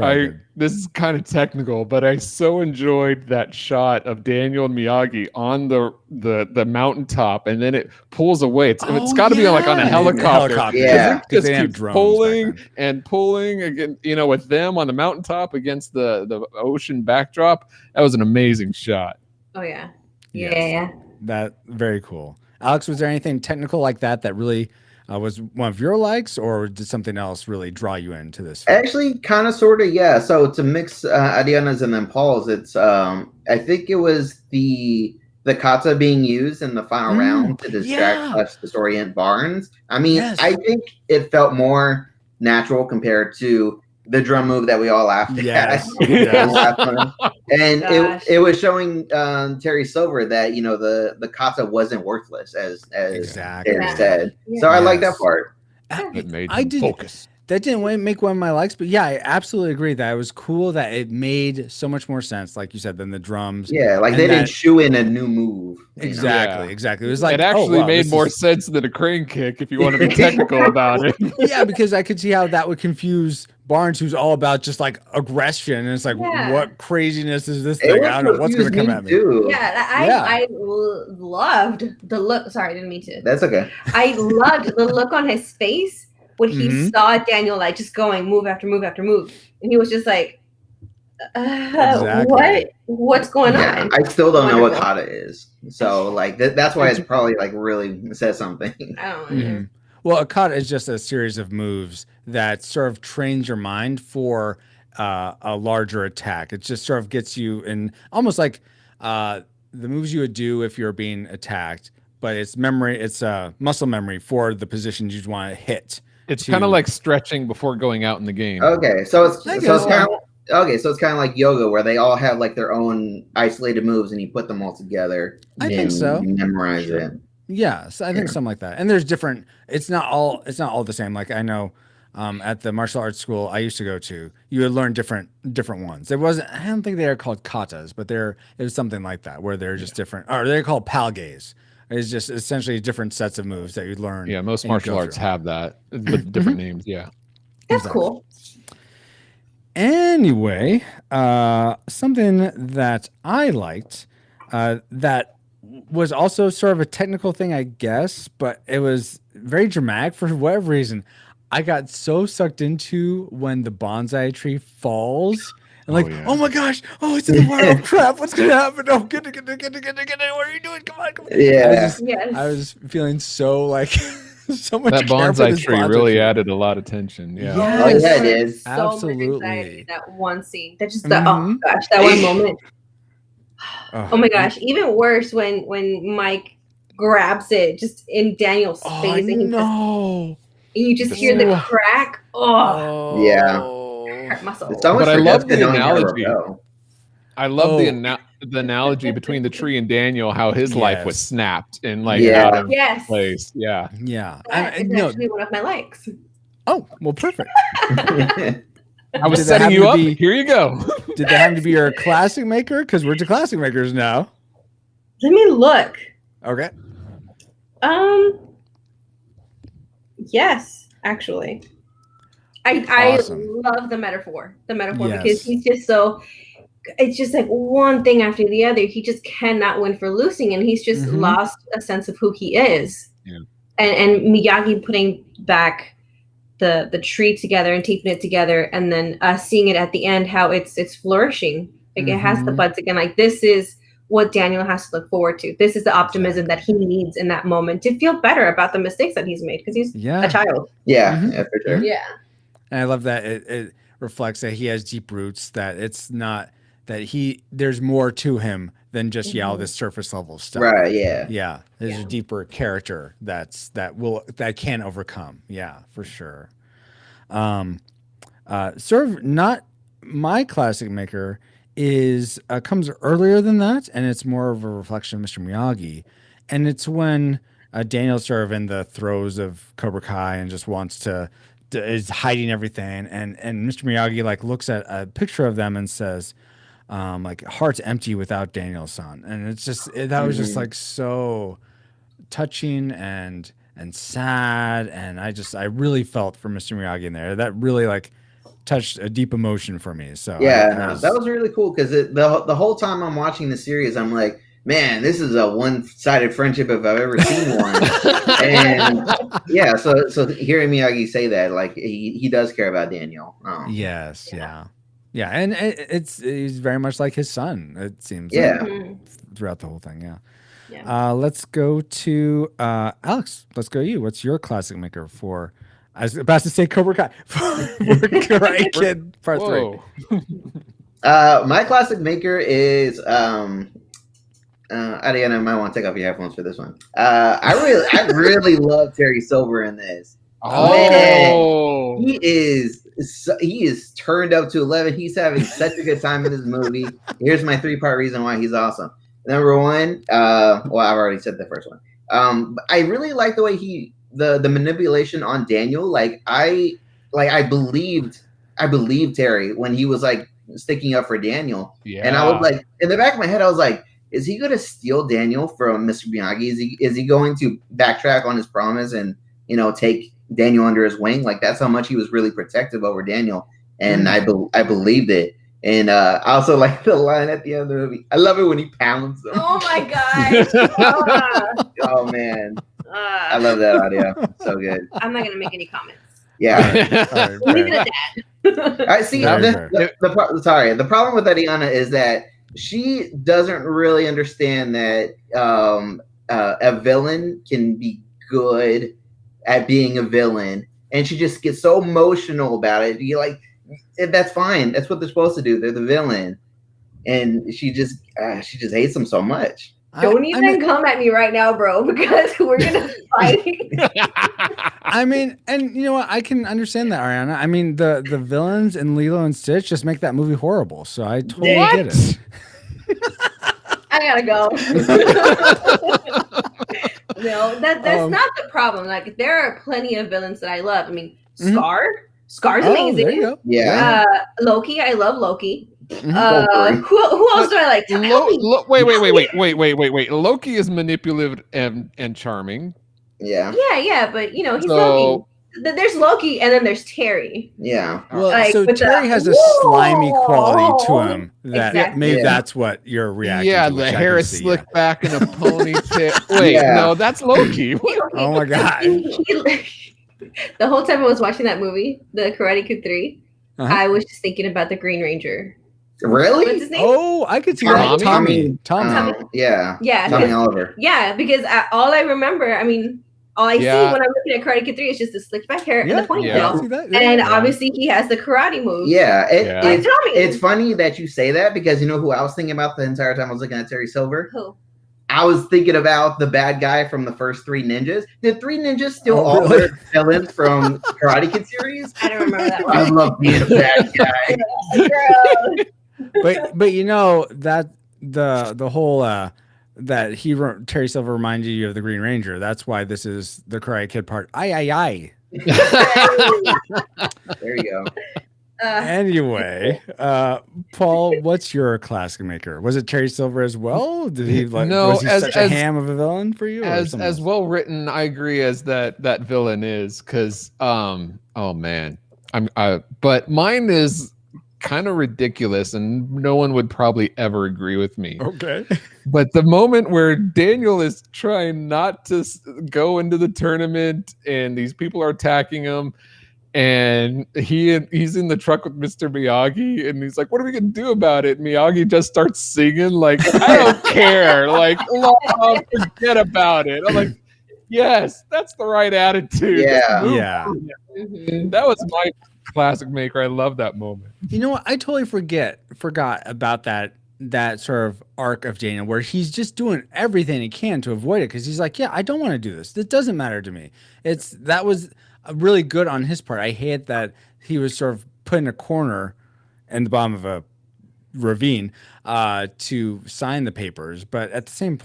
This is kind of technical, but I so enjoyed that shot of Daniel and Miyagi on the mountaintop, and then it pulls away. It's got to be like on a helicopter.
Yeah.
Because it keeps pulling and pulling again, with them on the mountaintop against the ocean backdrop. That was an amazing shot.
Oh yeah.
Yes. That very cool. Alex, was there anything technical like that really was one of your likes, or did something else really draw you into this film?
Actually, kind of, sort of, yeah. So to mix Adriana's and then Paul's, it's I think it was the kata being used in the final round to distract / disorient Barnes. I mean, I think it felt more natural compared to the drum move that we all laughed at. And it was showing Terry Silver that the kata wasn't worthless as Terry said. So I like that part.
It made him focus.
That didn't make one of my likes, but yeah, I absolutely agree that it was cool that it made so much more sense, like you said, than the drums.
Yeah, like they didn't shoe in a new move.
Exactly. It was like
it actually made more sense than a crane kick if you want to be technical about it.
Yeah, because I could see how that would confuse Barnes, who's all about just like aggression, and it's like, what craziness is this thing? I don't know what's going to come at me.
I loved the look. Sorry, I didn't mean to.
That's okay.
I loved the look on his face when he saw Daniel like just going move after move after move, and he was just like, what's going on?
I still don't know what kata is, so like that's why it's probably like really says something.
I don't know.
Well, a kata is just a series of moves that sort of trains your mind for a larger attack. It just sort of gets you in almost like the moves you would do if you're being attacked, but it's memory. It's muscle memory for the positions you'd want to hit.
It's kind of like stretching before going out in the game.
Okay, so it's kind of like yoga, where they all have like their own isolated moves, and you put them all together.
I think so.
You memorize it.
Yeah, so I think something like that. And there's different. It's not all the same. Like I know, at the martial arts school I used to go to, you would learn different ones. It wasn't. I don't think they are called katas, but it was something like that, where they're just different. Or they're called palgays. It's just essentially different sets of moves that you learn.
Yeah, most martial arts have that with different names. Yeah,
that's cool.
Anyway, something that I liked that was also sort of a technical thing, I guess, but it was very dramatic for whatever reason. I got so sucked into when the bonsai tree falls. And oh my gosh, oh, it's in the water. Oh crap, what's gonna happen? Oh, get it. What are you doing? Come on.
Yeah.
I was feeling so like so much.
That bonsai tree really added a lot of tension. Yeah.
Oh yeah, it is.
Absolutely.
So much anxiety, that one scene. That just oh gosh, that one moment. Oh my gosh, even worse when Mike grabs it just in Daniel's face and you just hear the crack. Oh
yeah.
But I love the analogy. I love the analogy between the tree and Daniel, how his life was snapped and out of place. Yeah.
Yeah.
It's actually one of my likes.
Oh, well, perfect.
I was setting you up. Here you go.
Did that happen to be your classic maker? Because we're to classic makers now.
Let me look.
Okay.
Yes, actually. I love the metaphor. Because he's just so. It's just like one thing after the other. He just cannot win for losing, and he's just lost a sense of who he is.
Yeah.
And Miyagi putting back the tree together and taping it together, and then seeing it at the end how it's flourishing. Like it has the buds again. Like this is what Daniel has to look forward to. This is the optimism that he needs in that moment to feel better about the mistakes that he's made because he's a child.
Yeah, for sure.
Yeah.
And I love that it reflects that he has deep roots, that it's not that there's more to him than just this surface level stuff.
Right, yeah.
Yeah. There's a deeper character that can overcome. Yeah, for sure. Sort of not my classic maker is comes earlier than that, and it's more of a reflection of Mr. Miyagi. And it's when Daniel's sort of in the throes of Cobra Kai and just wants to is hiding everything, and Mr. Miyagi like looks at a picture of them and says, like, heart's empty without Daniel-san. And it's just that was just like so touching and sad, and I really felt for Mr. Miyagi in there. That really like touched a deep emotion for me. So
that was really cool because the whole time I'm watching the series, I'm like, man, this is a one-sided friendship if I've ever seen one. And yeah, so hearing Miyagi say that, like he does care about Daniel.
Yes, yeah, and he's very much like his son. It seems throughout the whole thing. Yeah. Let's go to Alex. Let's go to you. What's your classic maker for? I was about to say Cobra Kai for Karate Kid Part 3.
My classic maker is Ariana might want to take off your headphones for this one. I really love Terry Silver in this. Man, he is turned up to 11. He's having such a good time in this movie. Here's my 3-part reason why he's awesome. Number one, well, I've already said the first one. I really like the way the manipulation on Daniel. I believed Terry when he was like sticking up for Daniel. Yeah. And I was like, in the back of my head, I was like, is he going to steal Daniel from Mr. Miyagi? Is he going to backtrack on his promise and, take Daniel under his wing? Like, that's how much he was really protective over Daniel. And I believed it. And I also like the line at the end of the movie. I love it when he pounds them.
Oh my gosh.
Oh man. I love that audio. So good.
I'm not going to make any comments.
Yeah.
Leave it at that.
I see. The problem with Ariana is that she doesn't really understand that a villain can be good at being a villain, and she just gets so emotional about it. You're like, that's fine. That's what they're supposed to do. They're the villain. and she just hates him so much.
Don't even come at me right now, bro, because we're gonna fight.
I mean, and you know what? I can understand that, Ariana. I mean, the villains in Lilo and Stitch just make that movie horrible. So I totally get it.
I gotta go. No, that's not the problem. Like, there are plenty of villains that I love. I mean, Scar's amazing.
There you go.
Yeah.
Loki, I love Loki. Who else do I like?
Wait. Loki is manipulative and charming.
Yeah.
Yeah, but he's Loki. There's Loki, and then there's Terry.
Yeah.
Well, so Terry has a slimy quality to him that maybe that's what you're reacting to.
Yeah, the hair is slicked back in a ponytail. Wait, no, that's Loki.
Oh my god.
The whole time I was watching that movie, The Karate Kid 3, I was just thinking about the Green Ranger.
Really?
What's his name?
Oh, I could see that. Tommy.
Yeah,
Tommy Oliver.
Yeah, because all I remember, all I see when I'm looking at Karate Kid 3 is just the slicked back hair and the ponytail. And obviously he has the karate moves.
Yeah, it's funny that you say that, because you know who I was thinking about the entire time I was looking at Terry Silver?
Who?
I was thinking about the bad guy from the first Three Ninjas. Did Three Ninjas still all their villains from Karate Kid series?
I don't remember that one.
I love being a bad guy.
but you know that the whole that Terry Silver reminded you of the Green Ranger. That's why this is the Karate Kid part. Aye.
There you go.
Anyway, Paul, what's your classic maker? Was it Terry Silver as well? Did he was he such a ham of a villain for you?
As well written, I agree as that villain is, because oh man, but mine is kind of ridiculous, and no one would probably ever agree with me.
Okay.
But the moment where Daniel is trying not to go into the tournament, and these people are attacking him, and he's in the truck with Mr. Miyagi, and he's like, "What are we gonna do about it?" And Miyagi just starts singing like, "I don't care, like, forget about it." I'm like, yes, that's the right attitude.
Yeah.
That was my classic maker. I love that moment.
You know what? I totally forgot about that sort of arc of Daniel, where he's just doing everything he can to avoid it, because he's like, yeah, I don't want to do this. It doesn't matter to me. That was really good on his part. I hate that he was sort of put in a corner in the bottom of a ravine to sign the papers, but at the same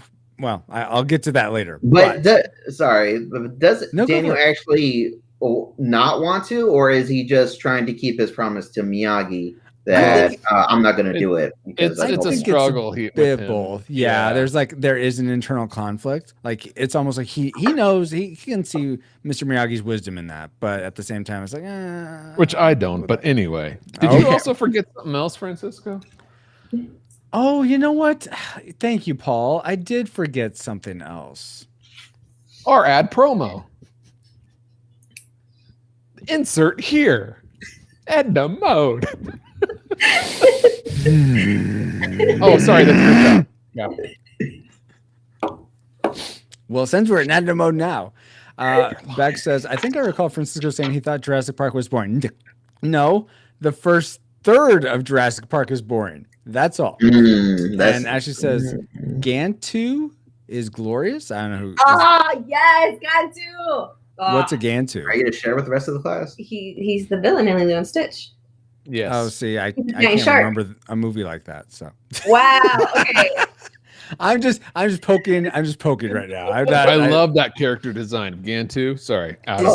I'll get to that later.
But does Daniel actually not want to, or is he just trying to keep his promise to Miyagi that I'm not going to do it?
It's a struggle.
It's a bit both. Yeah, there is an internal conflict. Like, it's almost like he knows, he can see Mr. Miyagi's wisdom in that, but at the same time, it's like,
which I don't. But anyway, did you also forget something else, Francisco?
Oh, you know what? Thank you, Paul. I did forget something else.
Our ad promo. Insert here. Edna mode. Oh, sorry. That's yeah.
Well, since we're in Edna mode now, Beck says, I think I recall Francisco saying he thought Jurassic Park was boring. No, the first third of Jurassic Park is boring. That's all. And Ashley says, Gantu is glorious. I don't know who.
Yes, Gantu.
What's a Gantu?
Are you going to share with the rest of the class?
He's the villain in Lilo and Stitch.
Yes.
Oh, see, I can't remember a movie like that. So.
Wow. Okay.
I'm just poking right now.
I love that character design of Gantu. Sorry.
Is he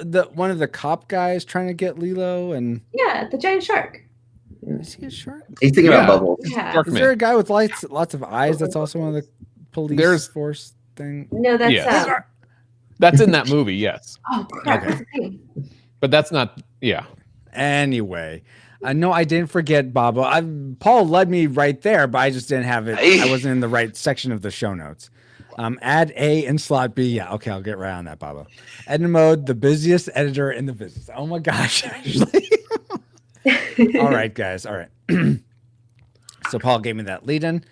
the one of the cop guys trying to get Lilo and?
Yeah, the giant shark.
Is he a shark?
He's thinking about Bubbles.
Yeah.
Is there a guy with lots of eyes that's also one of the police force thing?
No, that's
that's in that movie. Yes.
Oh crap! Okay.
But that's not. Yeah.
Anyway, no, I didn't forget Babo. Paul led me right there, but I just didn't have it. I wasn't in the right section of the show notes. Add A in slot B. Yeah, okay, I'll get right on that, Babo. Edna Mode, the busiest editor in the business. Oh my gosh, actually. All right, guys. All right. So Paul gave me that lead in.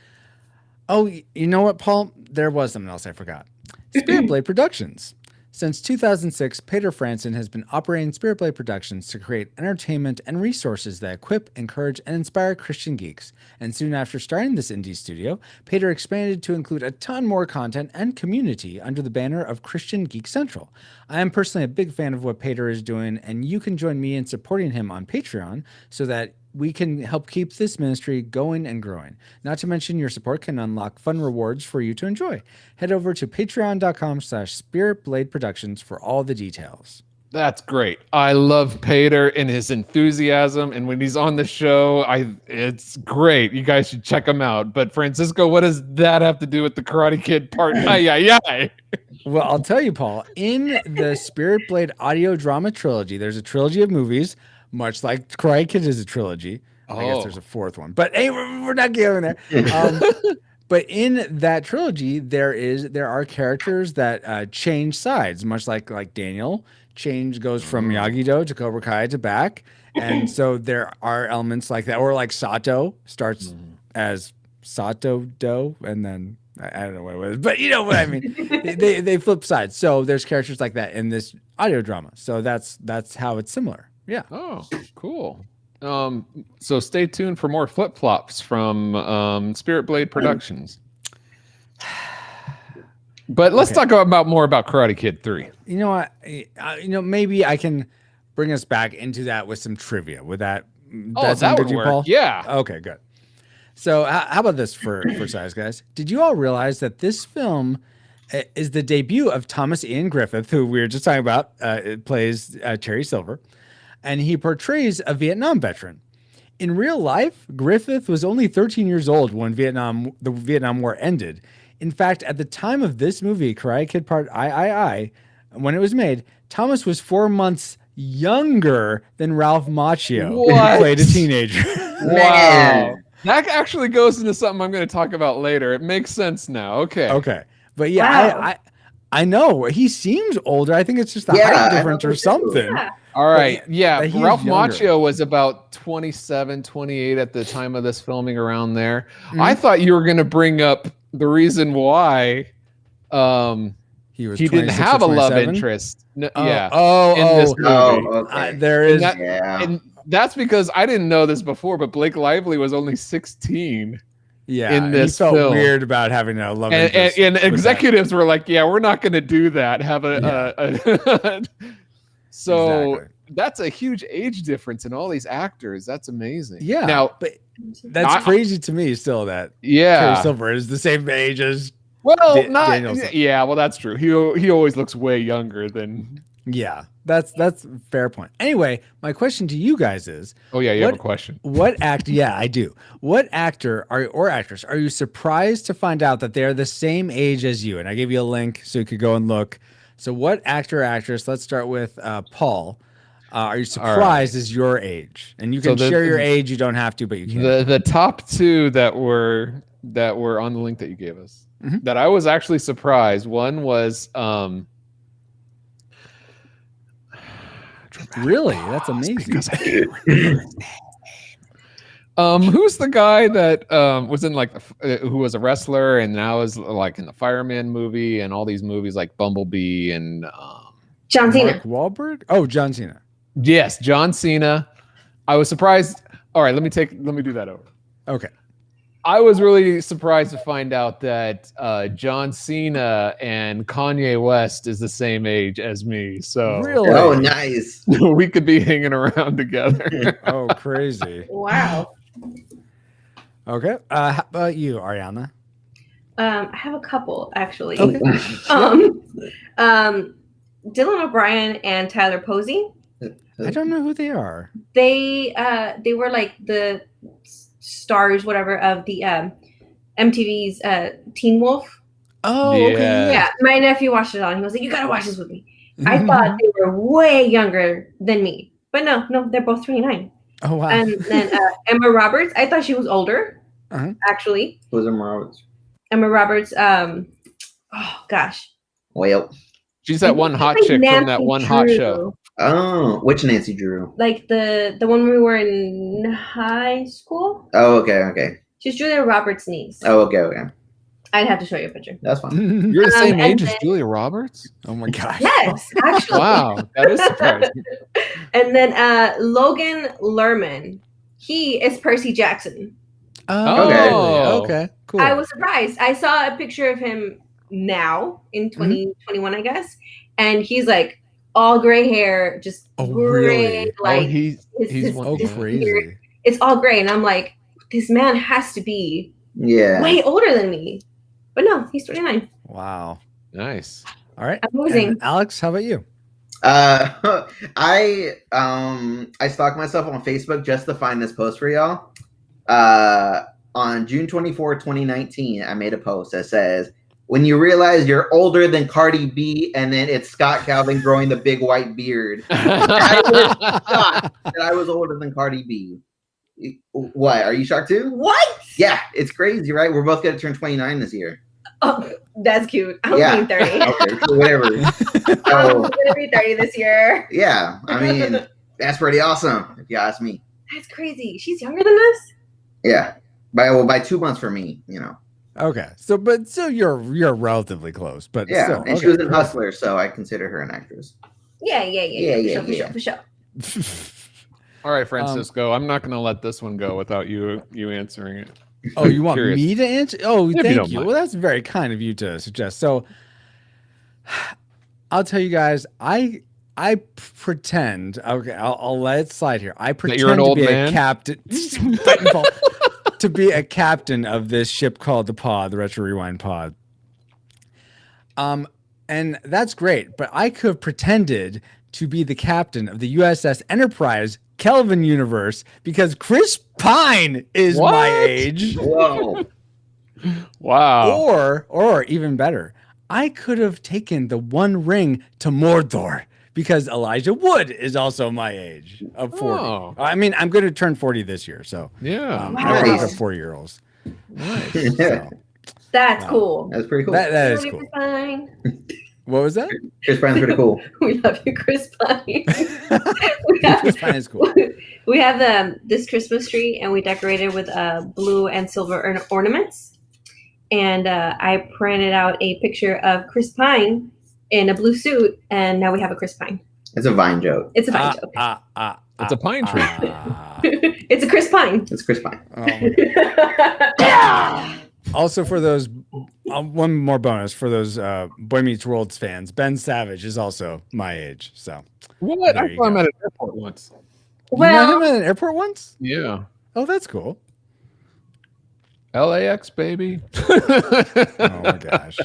Oh, you know what, Paul? There was something else I forgot. Spirit Blade Productions Since 2006, Peter Franson has been operating Spirit Blade Productions to create entertainment and resources that equip, encourage, and inspire Christian geeks. And soon after starting this indie studio, Peter expanded to include a ton more content and community under the banner of Christian Geek Central. I am personally a big fan of what Peter is doing, and you can join me in supporting him on Patreon so that we can help keep this ministry going and growing. Not to mention your support can unlock fun rewards for you to enjoy. Head over to patreon.com/spiritbladeproductions for all the details.
That's great. I love Peter and his enthusiasm, and when he's on the show, it's great. You guys should check him out. But Francisco, what does that have to do with the Karate Kid part?
Well, I'll tell you, Paul, in the Spirit Blade audio drama trilogy, there's a trilogy of movies, much like Karate Kid is a trilogy. I guess there's a fourth one, but hey, we're not going there. But in that trilogy, there are characters that change sides, much like Daniel goes from Miyagi-Do to Cobra Kai to back, and so there are elements like that, or like Sato starts as Sato Do, and then I don't know what it was, but you know what I mean. they flip sides, so there's characters like that in this audio drama. So that's how it's similar. Yeah.
Oh, cool. So stay tuned for more flip-flops from Spirit Blade Productions. But let's talk more about Karate Kid 3.
You know what? Maybe I can bring us back into that with some trivia. Would that sound good to you, Paul?
Yeah.
Okay, good. So how about this for size, guys? Did you all realize that this film is the debut of Thomas Ian Griffith, who we were just talking about, plays Terry Silver, and he portrays a Vietnam veteran. In real life, Griffith was only 13 years old when the Vietnam War ended. In fact, at the time of this movie, Karate Kid Part I, when it was made, Thomas was 4 months younger than Ralph Macchio, who played a teenager.
Wow. That actually goes into something I'm going to talk about later. It makes sense now. Okay.
But yeah, I know. He seems older. I think it's just a height difference or something.
Yeah.
All right.
But
Ralph Macchio was about 27, 28 at the time of this filming, around there. I thought you were going to bring up the reason why he didn't have a love interest. In this movie.
Okay.
There is.
And that's because I didn't know this before, but Blake Lively was only 16.
Yeah,
in this
he felt
film.
weird about having a love interest.
And executives were like, "Yeah, we're not going to do that." So
exactly.
That's a huge age difference in all these actors. That's amazing.
Yeah.
Now,
but that's crazy to me still that
Terry
Silver is the same age as
Danielson. Yeah, well, that's true. He always looks way younger than.
Yeah, that's a fair point. Anyway, my question to you guys is.
Oh yeah, you have a question.
What actor? Yeah, I do. What actor or actress are you surprised to find out that they're the same age as you? And I gave you a link so you could go and look. So what actor or actress? Let's start with Paul. Are you surprised is your age? And you can share your age. You don't have to, but you can.
The top two that were on the link that you gave us that I was actually surprised. One was
really? That's amazing.
Because I can't remember his name. Who's the guy that was in who was a wrestler and now is like in the Fireman movie and all these movies like Bumblebee and
John Cena.
Mark Wahlberg? Oh, John Cena.
Yes, John Cena. I was surprised. All right, let me do that over.
Okay.
I was really surprised to find out that John Cena and Kanye West is the same age as me. So
really?
Oh, nice.
We could be hanging around together.
Oh, crazy.
Wow.
Okay. How about you, Ariana?
I have a couple actually.
Okay.
Dylan O'Brien and Tyler Posey.
I don't know who they are.
They were like the stars, whatever, of the MTV's Teen Wolf.
Oh, okay.
Yeah, my nephew watched it on. He was like, "You gotta watch this with me." I thought they were way younger than me, but no, they're both 29.
Oh wow.
And then Emma Roberts, I thought she was older. Actually,
Who's Emma Roberts?
Emma Roberts. Oh gosh.
Well,
she's that one hot chick from that one hot show.
Oh, which Nancy Drew?
Like the one when we were in high school.
Oh, okay.
She's Julia Roberts' niece.
Oh, okay.
I'd have to show you a picture.
That's fine.
You're the same
and
age as
then-
Julia Roberts?
Oh my gosh.
Yes, actually.
Wow, that is surprising.
And then Logan Lerman. He is Percy Jackson.
Oh, okay. Cool.
I was surprised. I saw a picture of him now in 2021, I guess, and he's like all gray hair, just gray,
really?
like
he's
his
crazy.
beard. It's all gray, and I'm like, this man has to be
Yeah.
way older than me. But no, he's 29.
Wow.
Nice.
All right.
Amazing.
And Alex, how about you?
I stalked myself on Facebook just to find this post for y'all. On June 24, 2019, I made a post that says, when you realize you're older than Cardi B, and then it's Scott Calvin growing the big white beard. I was shocked that I was older than Cardi B. What? Are you shocked too?
What?
Yeah, it's crazy, right? We're both going to turn 29 this year.
Oh, that's cute. I'm
Yeah.
being 30.
Okay, so whatever.
I'm
So,
gonna be 30 this year.
yeah, I mean, that's pretty awesome, if you ask me.
That's crazy. She's younger than us?
Yeah. By 2 months for me, you know.
Okay. So you're relatively close, but
Yeah,
still,
and she
okay.
was in Hustler, so I consider her an actress.
Yeah.
Yeah.
For sure.
All right, Francisco. I'm not going to let this one go without you answering it.
Oh, you want
Curious.
me to answer? Oh,
If you
thank
don't
you.
mind.
Well, that's very kind of you to suggest. So I'll tell you guys, I pretend, okay, I'll let it slide here. I pretend
you're an
to
old
be
man?
a captain to be a captain of this ship called the Pod, the Retro Rewind Pod. And that's great, but I could have pretended to be the captain of the USS Enterprise Kelvin universe because Chris Pine is my age.
Whoa.
Wow.
Or even better, I could have taken the One Ring to Mordor because Elijah Wood is also my age of 40.
Oh.
I mean, I'm going to turn 40 this year, so
Yeah.
I work
Nice.
with 4-year-olds.
Nice.
So,
That's
Wow.
cool.
That's pretty cool.
that is
Love you,
cool.
Chris Pine.
What was that?
Chris Pine's pretty cool.
We love you, Chris Pine.
Chris Pine is cool.
We have this Christmas tree, and we decorated with blue and silver ornaments. And I printed out a picture of Chris Pine in a blue suit, and now we have a Chris Pine.
It's a Vine joke.
It's a Vine joke.
It's a pine tree.
It's a Chris Pine.
It's Chris Pine.
Also, for those, one more bonus for those Boy Meets World fans, Ben Savage is also my age. So
What?
There
I
you
saw him
go.
at an airport once.
You met him at an airport once?
Yeah.
Oh, that's cool.
LAX, baby.
Oh my gosh.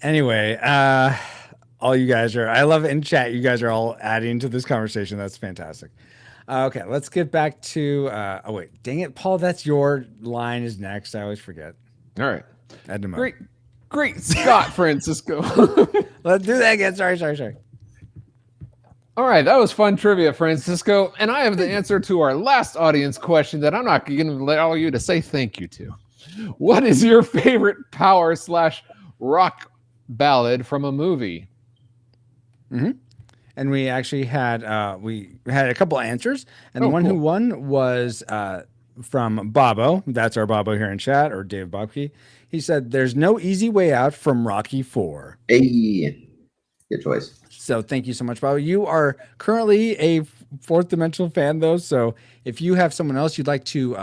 Anyway, all you guys I love it in chat. You guys are all adding to this conversation. That's fantastic. Okay, let's get back to, oh wait, dang it, Paul, that's your line is next. I always forget.
All right.
Edna
Great Scott, Francisco.
Let's do that again. Sorry.
All right, that was fun trivia, Francisco. And I have the answer to our last audience question that I'm not going to allow you to say thank you to. What is your favorite power/rock ballad from a movie?
Mm-hmm. And we actually had a couple answers, and the one who won was from Bobo. That's our Bobo here in chat, or Dave Bobke. He said, "There's no easy way out from Rocky IV."
Hey, good choice.
So thank you so much, Bobo. You are currently a Fourth Dimensional fan, though. So if you have someone else you'd like to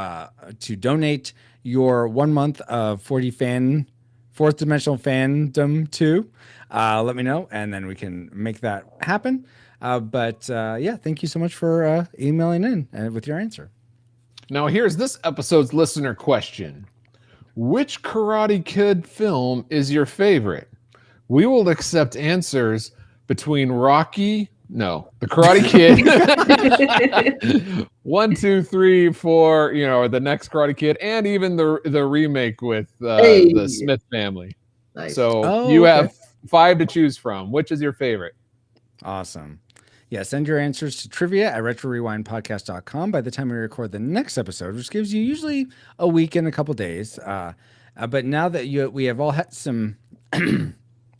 donate your 1 month of 40 Fourth Dimensional fandom to, let me know, and then we can make that happen. But yeah, thank you so much for emailing in with your answer.
Now, here's this episode's listener question. Which Karate Kid film is your favorite? We will accept answers between the Karate Kid, 1, 2, 3, 4, the next Karate Kid, and even the remake with the Smith family.
Nice.
So you have 5 to choose from. Which is your favorite?
Awesome. Yeah, send your answers to trivia@retrorewindpodcast.com by the time we record the next episode, which gives you usually a week and a couple days. But now that we have all had some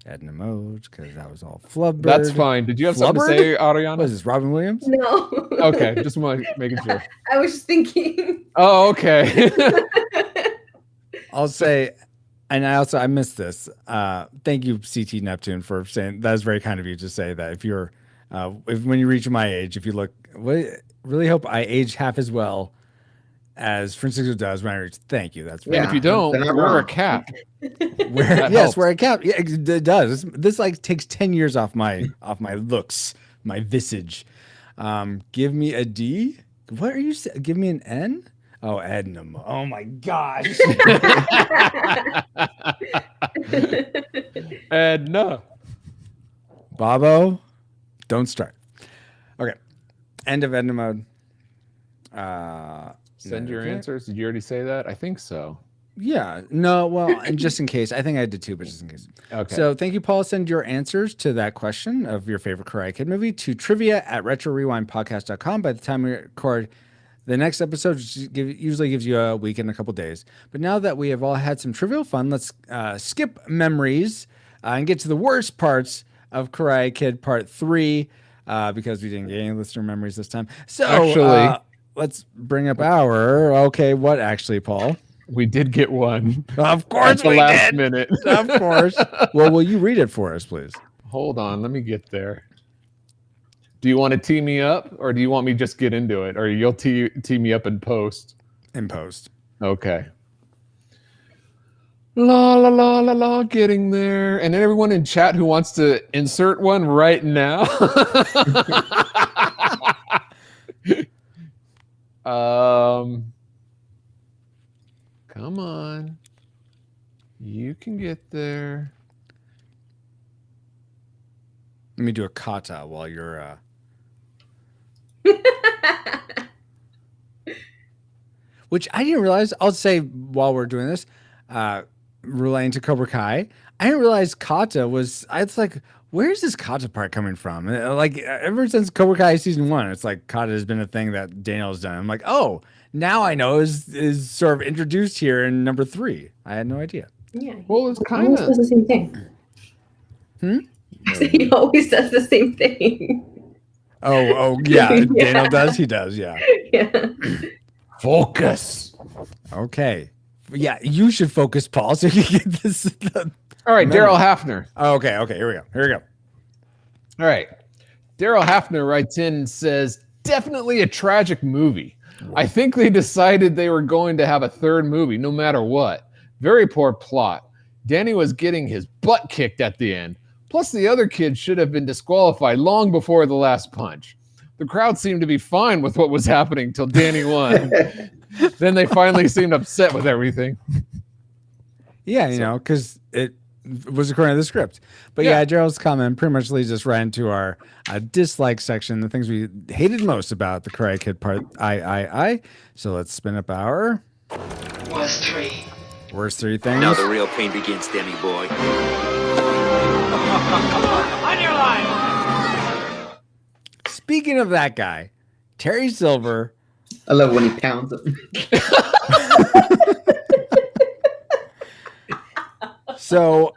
Edna modes, because that was all flubbered.
That's fine. Did you have something to say, Ariana?
Was this Robin Williams?
No.
Okay, just making sure.
I was just thinking.
Oh, okay.
I'll say, and I missed this. Thank you, CT Neptune, for saying that was very kind of you to say that. If you're, when you reach my age, if you look, really hope I age half as well as Francisco does when I reach. Thank you. That's
and if you don't, wear a cap.
Wear a cap. Yeah, it does. This like takes 10 years off my looks, my visage. Give me a D. What are you saying? Give me an N. Oh, Edna. Oh my gosh.
Edna.
Bobo, don't start. Okay. End of Edna mode.
Send your answers. Did you already say that? I think so.
Yeah. No, well, and just in case. I think I did too, but just in case.
Okay.
So thank you, Paul. Send your answers to that question of your favorite Karate Kid movie to trivia@retrorewindpodcast.com. By the time we record the next episode, usually gives you a week and a couple days. But now that we have all had some trivial fun, let's skip memories and get to the worst parts of Karate Kid Part 3 because we didn't get any listener memories this time. So
actually,
let's bring up our... Okay, what actually, Paul?
We did get one.
Of course
at the last minute.
Of course. Well, will you read it for us, please?
Hold on. Let me get there. Do you want to tee me up, or do you want me to just get into it? Or you'll tee me up in post?
In post.
Okay. La, la, la, la, la, getting there. And then everyone in chat who wants to insert one right now. Come on. You can get there.
Let me do a kata while you're which I didn't realize. I'll say while we're doing this, relating to Cobra Kai, I didn't realize kata was. It's like, where's this kata part coming from? Like ever since Cobra Kai season 1, it's like kata has been a thing that Daniel's done. I'm like, oh, now I know is sort of introduced here in number 3. I had no idea.
Yeah.
Well, it's kind of
the same thing. He always does the same thing.
Oh, yeah.
Yeah.
Daniel does. He does. Yeah.
Yeah.
Focus.
Okay. Yeah, you should focus, Paul, so you can get this.
All right, Daryl Hafner.
Oh, okay. Here we go.
All right. Daryl Hafner writes in and says, definitely a tragic movie. I think they decided they were going to have a third movie, no matter what. Very poor plot. Danny was getting his butt kicked at the end. Plus, the other kids should have been disqualified long before the last punch. The crowd seemed to be fine with what was happening till Danny won. Then they finally seemed upset with everything.
Yeah, because it was according to the script. But yeah, Gerald's comment pretty much leads us right into our dislike section, the things we hated most about the Karate Kid Part I. So let's spin up our...
Worst 3.
Worst 3 things.
Now the real pain begins, Demi boy.
On your line.
Speaking of that guy, Terry Silver.
I love when he pounds him.
So,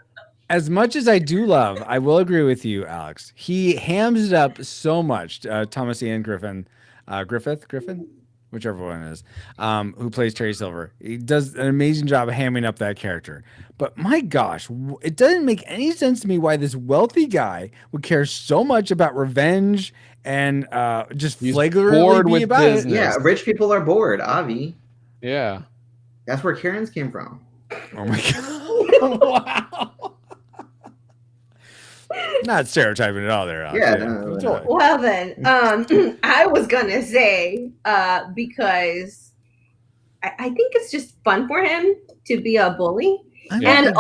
as much as I do love, I will agree with you, Alex. He hams it up so much. Thomas Ian Griffin, Griffin, whichever one it is, who plays Terry Silver. He does an amazing job of hamming up that character. But my gosh, it doesn't make any sense to me why this wealthy guy would care so much about revenge and just flagrantly be about it.
Yeah, rich people are bored, Avi.
Yeah.
That's where Karens came from.
Oh my God. Wow. Not stereotyping at all there. Alex.
Yeah.
No.
Well then, I was gonna say because I think it's just fun for him to be a bully, and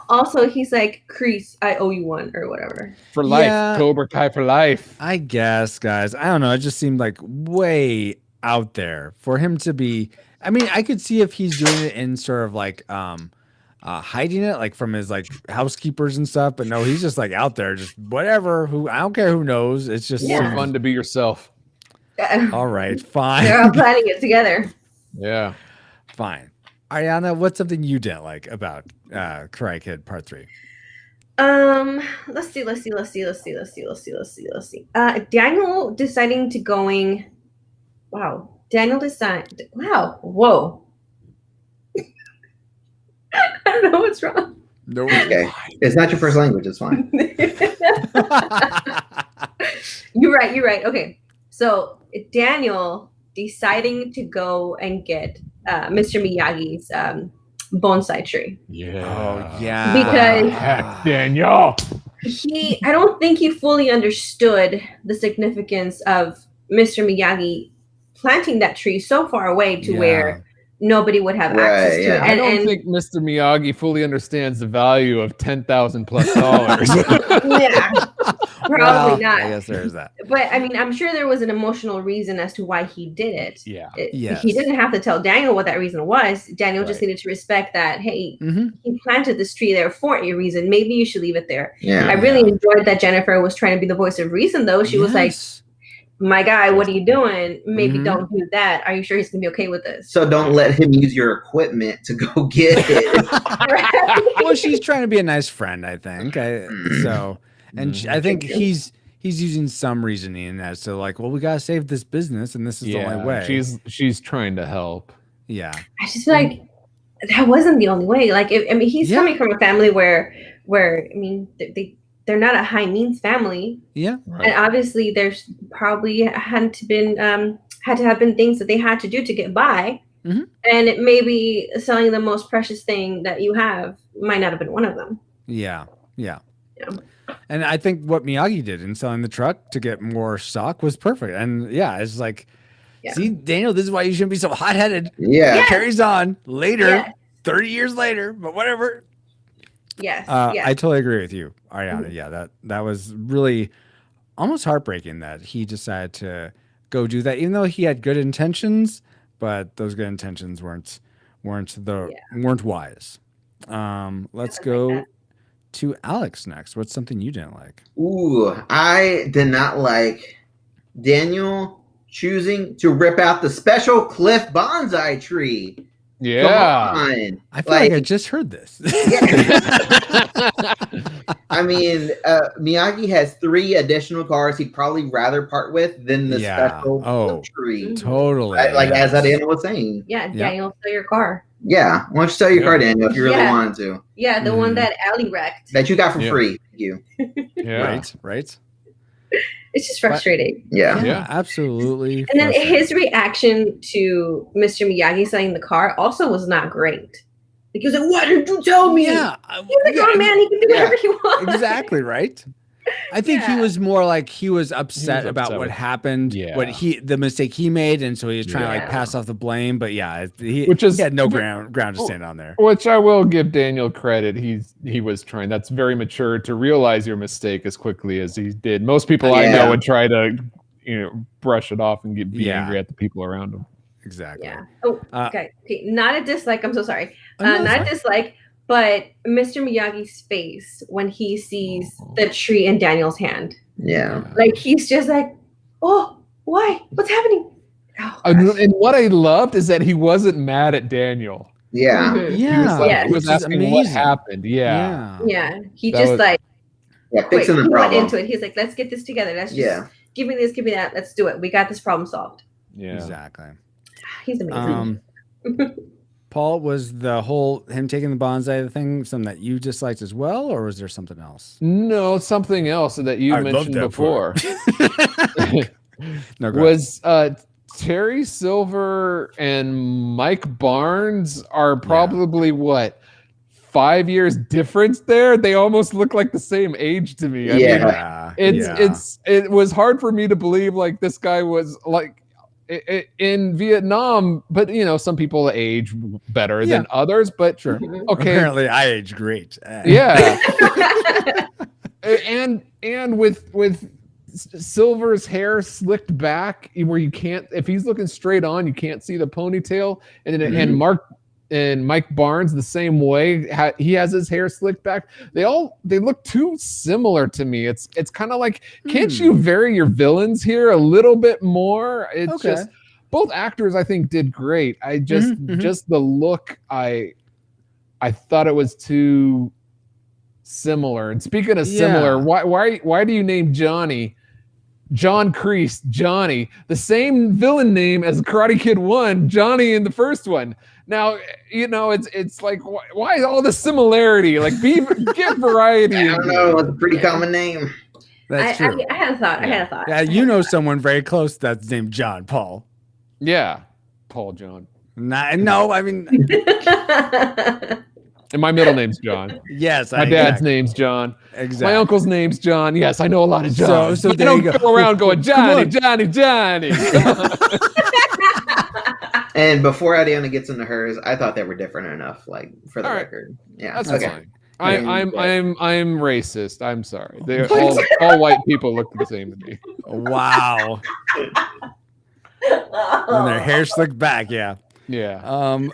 also he's like, Kreese, I owe you one or whatever.
For life, Cobra Kai for life.
I guess, guys. I don't know. It just seemed like way out there for him to be. I mean, I could see if he's doing it in sort of like hiding it, like from his like housekeepers and stuff. But no, he's just like out there, just whatever. I don't care who knows. It's just
more fun to be yourself.
All right, fine.
They're all planning it together.
Yeah,
fine. Ariana, what's something you didn't like about Karate Kid Part 3?
Let's see. Daniel deciding to going. Wow. Daniel decided. Wow. Whoa. don't know what's wrong.
No.
Okay. It's not your first language. It's fine.
You're right. Okay. So Daniel deciding to go and get Mr. Miyagi's bonsai tree.
Yeah.
Oh, yeah.
Because
Heck, Daniel.
I don't think he fully understood the significance of Mr. Miyagi planting that tree so far away to where nobody would have access to it.
I don't think Mr. Miyagi fully understands the value of $10,000+
Yeah, probably not.
I guess there's that.
But I mean, I'm sure there was an emotional reason as to why he did it.
Yeah.
He didn't have to tell Daniel what that reason was. Daniel just needed to respect that, hey, he planted this tree there for a reason. Maybe you should leave it there.
Yeah.
I really enjoyed that Jennifer was trying to be the voice of reason, though. She was like, my guy, what are you doing? Maybe don't do that. Are you sure he's going to be okay with this?
So don't let him use your equipment to go get it.
Well, she's trying to be a nice friend, I think. I think he's using some reasoning as to like, well, we gotta save this business, and this is the only way.
She's trying to help.
Yeah,
I just feel like that wasn't the only way. Like, he's coming from a family where I mean, they're not a high means family.
Yeah,
and obviously there's probably had to have been things that they had to do to get by. And it maybe selling the most precious thing that you have might not have been one of them.
Yeah. And I think what Miyagi did in selling the truck to get more stock was perfect. And it's like, see, Daniel, this is why you shouldn't be so hot-headed.
Yeah.
It carries on later, 30 years later, but whatever.
Yes.
I totally agree with you, Ariana. Yeah, that was really almost heartbreaking that he decided to go do that, even though he had good intentions, but those good intentions weren't wise. Let's go to Alex next. What's something you didn't like?
Ooh, I did not like Daniel choosing to rip out the special cliff bonsai tree.
Yeah.
Come on.
I feel like I just heard this.
I mean, Miyagi has 3 additional cars he'd probably rather part with than the special tree.
Totally.
Like as Daniel was saying.
Yeah, Daniel, sell your car.
Yeah. Why don't you sell your car, Daniel, if you really wanted to?
Yeah, the one that Allie wrecked.
That you got for free. Thank you.
Right.
It's just frustrating.
Yeah, absolutely.
And then his reaction to Mr. Miyagi selling the car also was not great. Like, he was like, "Why didn't you tell me?"
Yeah,
he's like, "Oh man, he can do whatever he wants."
Exactly right. I think he was more like he was upset about what happened, the mistake he made, and so he was trying to like pass off the blame. But he had no ground to stand on there.
Which I will give Daniel credit. He was trying. That's very mature to realize your mistake as quickly as he did. Most people I know would try to, brush it off and be angry at the people around him.
Exactly.
Yeah. Oh, okay. Not a dislike. I'm so sorry. Not a dislike. But Mr. Miyagi's face when he sees the tree in Daniel's hand.
Yeah.
Like, he's just like, oh, why? What's happening? Oh,
and what I loved is that he wasn't mad at Daniel.
Yeah.
He was asking what happened. Yeah.
He just
fixing the problem.
Went into it. He's like, let's get this together. Let's just give me this, give me that. Let's do it. We got this problem solved.
Yeah.
Exactly.
He's amazing.
Paul, was the whole him taking the bonsai thing something that you disliked as well, or was there something else?
No, something else that you mentioned before.
Was
Terry Silver and Mike Barnes are probably 5 years difference there? They almost look like the same age to me. I mean, it was hard for me to believe like this guy was like in Vietnam, but some people age better than others, but okay.
Apparently I age great.
Yeah. and with Silver's hair slicked back where you can't, if he's looking straight on, you can't see the ponytail, and Mike Barnes the same way. He has his hair slicked back. They look too similar to me. It's kind of like, can't you vary your villains here a little bit more? It's just both actors I think did great. I just just the look, I thought it was too similar. And speaking of similar, why do you name Johnny John Kreese, Johnny, the same villain name as Karate Kid 1, Johnny in the first one. Now, it's like, why all the similarity? Like, get variety.
I don't know. It's a pretty common name.
That's true.
I had a thought. I had a thought.
Yeah, you know someone very close that's named John Paul.
Yeah, Paul John.
No, I mean,
and my middle name's John.
Yes,
my dad's name's John.
Exactly.
My uncle's name's John. Yes, I know a lot of Johns.
So
I don't go around going Johnny.
And before Adiana gets into hers, I thought they were different enough, like for the record. Yeah,
that's
okay.
fine. I'm racist. I'm sorry. They all white people look the same to me.
Wow. When their hair slicked back, yeah.
Yeah.
Oh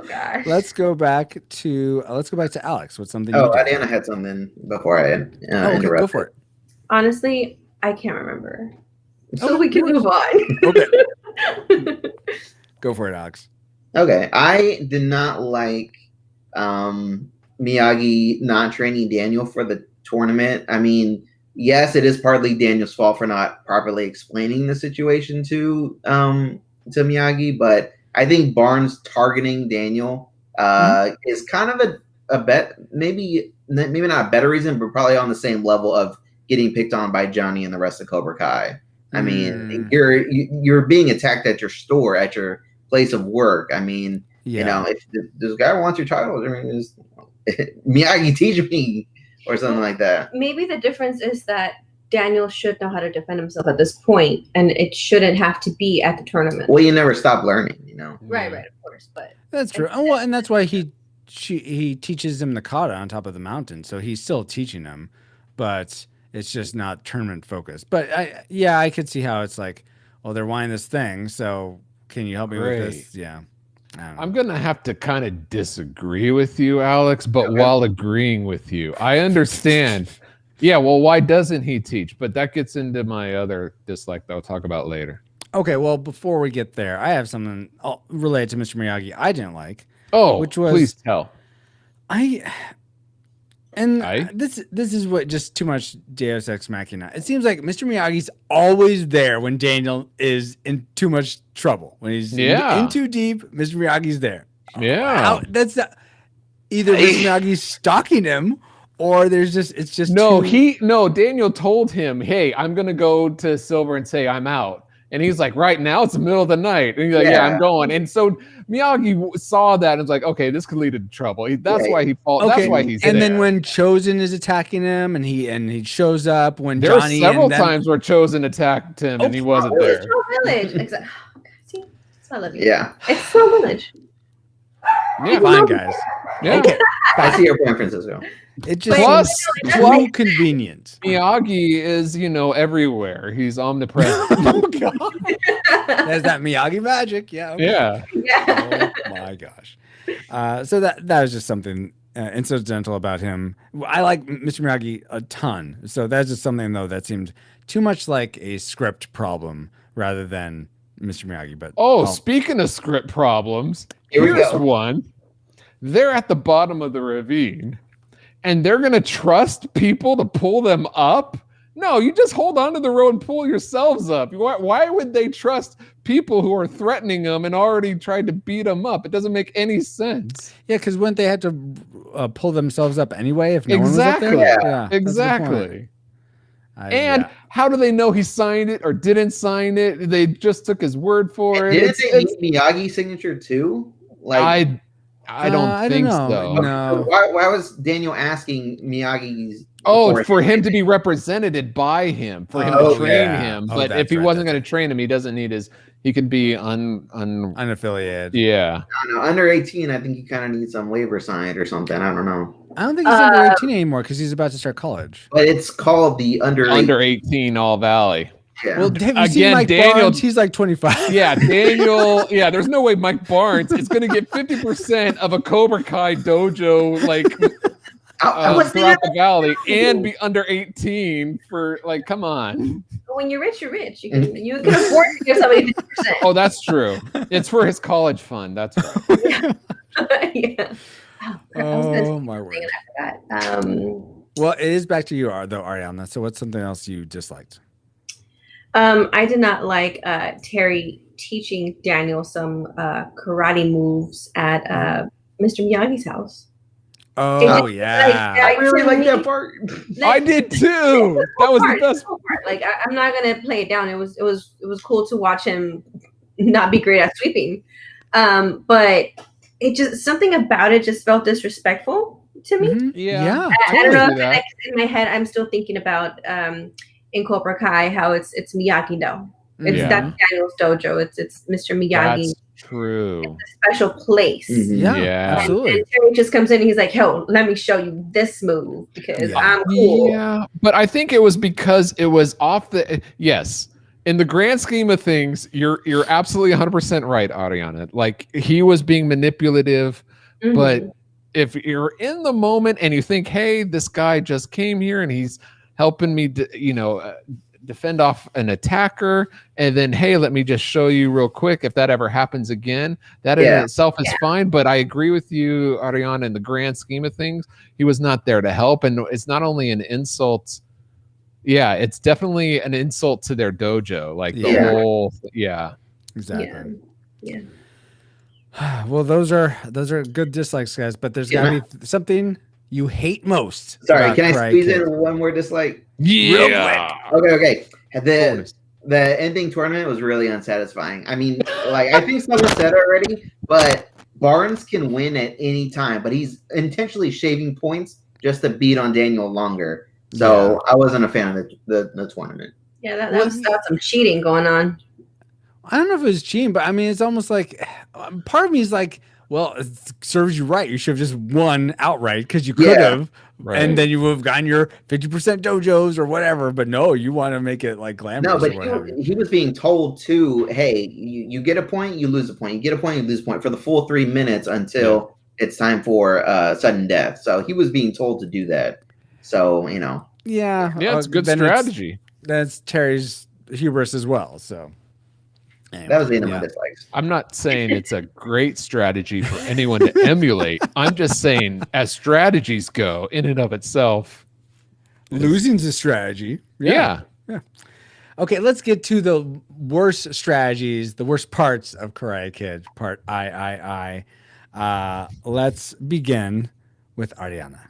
gosh.
Let's go back to Alex. What's something?
Adiana had something before I interrupted.
Go for it.
Honestly, I can't remember. So we can move on.
Okay. Go for it, Alex.
Okay. I did not like Miyagi not training Daniel for the tournament. I mean, yes, it is partly Daniel's fault for not properly explaining the situation to Miyagi, but I think Barnes targeting Daniel is kind of a bet, maybe not a better reason, but probably on the same level of getting picked on by Johnny and the rest of Cobra Kai. I mean, you're being attacked at your store, at your place of work. I mean, if this guy wants your title, I mean, just Miyagi teach me or something like that.
Maybe the difference is that Daniel should know how to defend himself at this point, and it shouldn't have to be at the tournament.
Well, you never stop learning,
Right, of course, but
that's true. Oh, well, and that's why he teaches him the kata on top of the mountain, so he's still teaching him, but it's just not tournament focused. But I could see how it's like, well, they're wanting this thing, so can you help me with this? Yeah.
I'm going to have to kind of disagree with you, Alex, but while agreeing with you. I understand. Yeah, well, why doesn't he teach? But that gets into my other dislike that I'll talk about later.
Okay, well, before we get there, I have something related to Mr. Miyagi I didn't like.
Oh,
which was,
please tell.
This is what just too much Deus Ex Machina. It seems like Mr. Miyagi's always there when Daniel is in too much trouble. When he's in too deep, Mr. Miyagi's there.
Yeah.
That's either Mr. Miyagi's stalking him or it's just
Daniel told him, hey, I'm gonna go to Silver and say I'm out. And he's like, right now it's the middle of the night. And he's like, yeah, I'm going. And so Miyagi saw that and was like, okay, this could lead to trouble. That's why he fought. Okay. That's why he's
and
there.
Then when Chosen is attacking him and he shows up when
there
Johnny
were several times where Chosen attacked him and he wasn't there.
It's Snow Village. Exactly. See, I love you.
Yeah.
It's Snow Village.
Yeah, fine, guys.
Yeah.
Okay. I see your point, Francisco.
It just plus convenient.
Miyagi is, everywhere. He's omnipresent.
Oh God. There's that Miyagi magic. Yeah. Okay.
Yeah.
Oh my gosh. So that was just something incidental about him. I like Mr. Miyagi a ton. So that's just something though that seemed too much like a script problem rather than Mr. Miyagi. But
speaking of script problems,
here's
one. They're at the bottom of the ravine. And they're going to trust people to pull them up? No, you just hold onto the road and pull yourselves up. Why would they trust people who are threatening them and already tried to beat them up? It doesn't make any sense.
Yeah, because wouldn't they have to pull themselves up anyway if no one was up there?
Yeah, exactly. How do they know he signed it or didn't sign it? They just took his word for it.
Didn't they need Miyagi's signature too?
I don't think so.
No.
Why was Daniel asking Miyagi's?
For him to be represented by him, for him to train him. But if he wasn't going to train him, he doesn't need he could be
unaffiliated.
Yeah.
I don't know. Under 18, I think he kind of needs some waiver signed or something. I don't know.
I don't think he's under 18 anymore because he's about to start college.
But it's called the under
18 All Valley.
Yeah.
Well, have you seen Mike Barnes? He's like 25.
Yeah, Daniel. Yeah, there's no way Mike Barnes is going to get 50% of a Cobra Kai dojo throughout the valley and be under 18 for come on.
When you're rich, you're rich. You can afford to give somebody 50%.
Oh, that's true. It's for his college fund. That's right.
Yeah.
Oh my word.
I forgot.
Well, it is back to you though, Ariana. So what's something else you disliked?
I did not like Terry teaching Daniel some karate moves at Mr. Miyagi's house.
Oh yeah,
I really like that part.
I did too. That was the best
part. Like I'm not gonna play it down. It was cool to watch him not be great at sweeping, but it just something about it just felt disrespectful to me.
Mm-hmm.
Yeah,
I don't know if in my head I'm still thinking about in Cobra Kai how it's Miyagi Do. That's Daniel's dojo. It's Mr. Miyagi.
That's true.
It's a special place.
Yeah, absolutely.
And Terry just comes in and he's like, "Yo, let me show you this move because I'm cool."
Yeah, but I think it was because it was off the yes. In the grand scheme of things, you're absolutely 100% right, Ariana. Like he was being manipulative, but if you're in the moment and you think, "Hey, this guy just came here and he's helping me, defend off an attacker," and then, "Hey, let me just show you real quick if that ever happens again," that in itself is fine. But I agree with you, Ariana. In the grand scheme of things, he was not there to help, and it's not only an insult. Yeah, it's definitely an insult to their dojo. Like the whole,
exactly.
Yeah.
Well, those are good dislikes, guys. But there's got to be something you hate most.
Sorry, can I squeeze in one more dislike?
Yeah.
Okay. The ending tournament was really unsatisfying. I mean, like I think someone said already, but Barnes can win at any time, but he's intentionally shaving points just to beat on Daniel longer. So I wasn't a fan of the tournament.
Yeah, that was some cheating going on.
I don't know if it was cheating, but I mean, it's almost like part of me is like, well, it serves you right. You should have just won outright because you could have, and then you would have gotten your 50% dojos or whatever. But no, you want to make it like glamorous.
No, but he was being told to, hey, you get a point, you lose a point. You get a point, you lose a point for the full 3 minutes until it's time for sudden death. So he was being told to do that. So,
Yeah,
it's good strategy.
That's Terry's hubris as well. So
anyway, that was the end of my dislikes.
I'm not saying it's a great strategy for anyone to emulate. I'm just saying, as strategies go, in and of itself,
losing's a strategy. Yeah. Okay, let's get to the worst strategies, the worst parts of Karate Kid, part I. Let's begin with Ariana.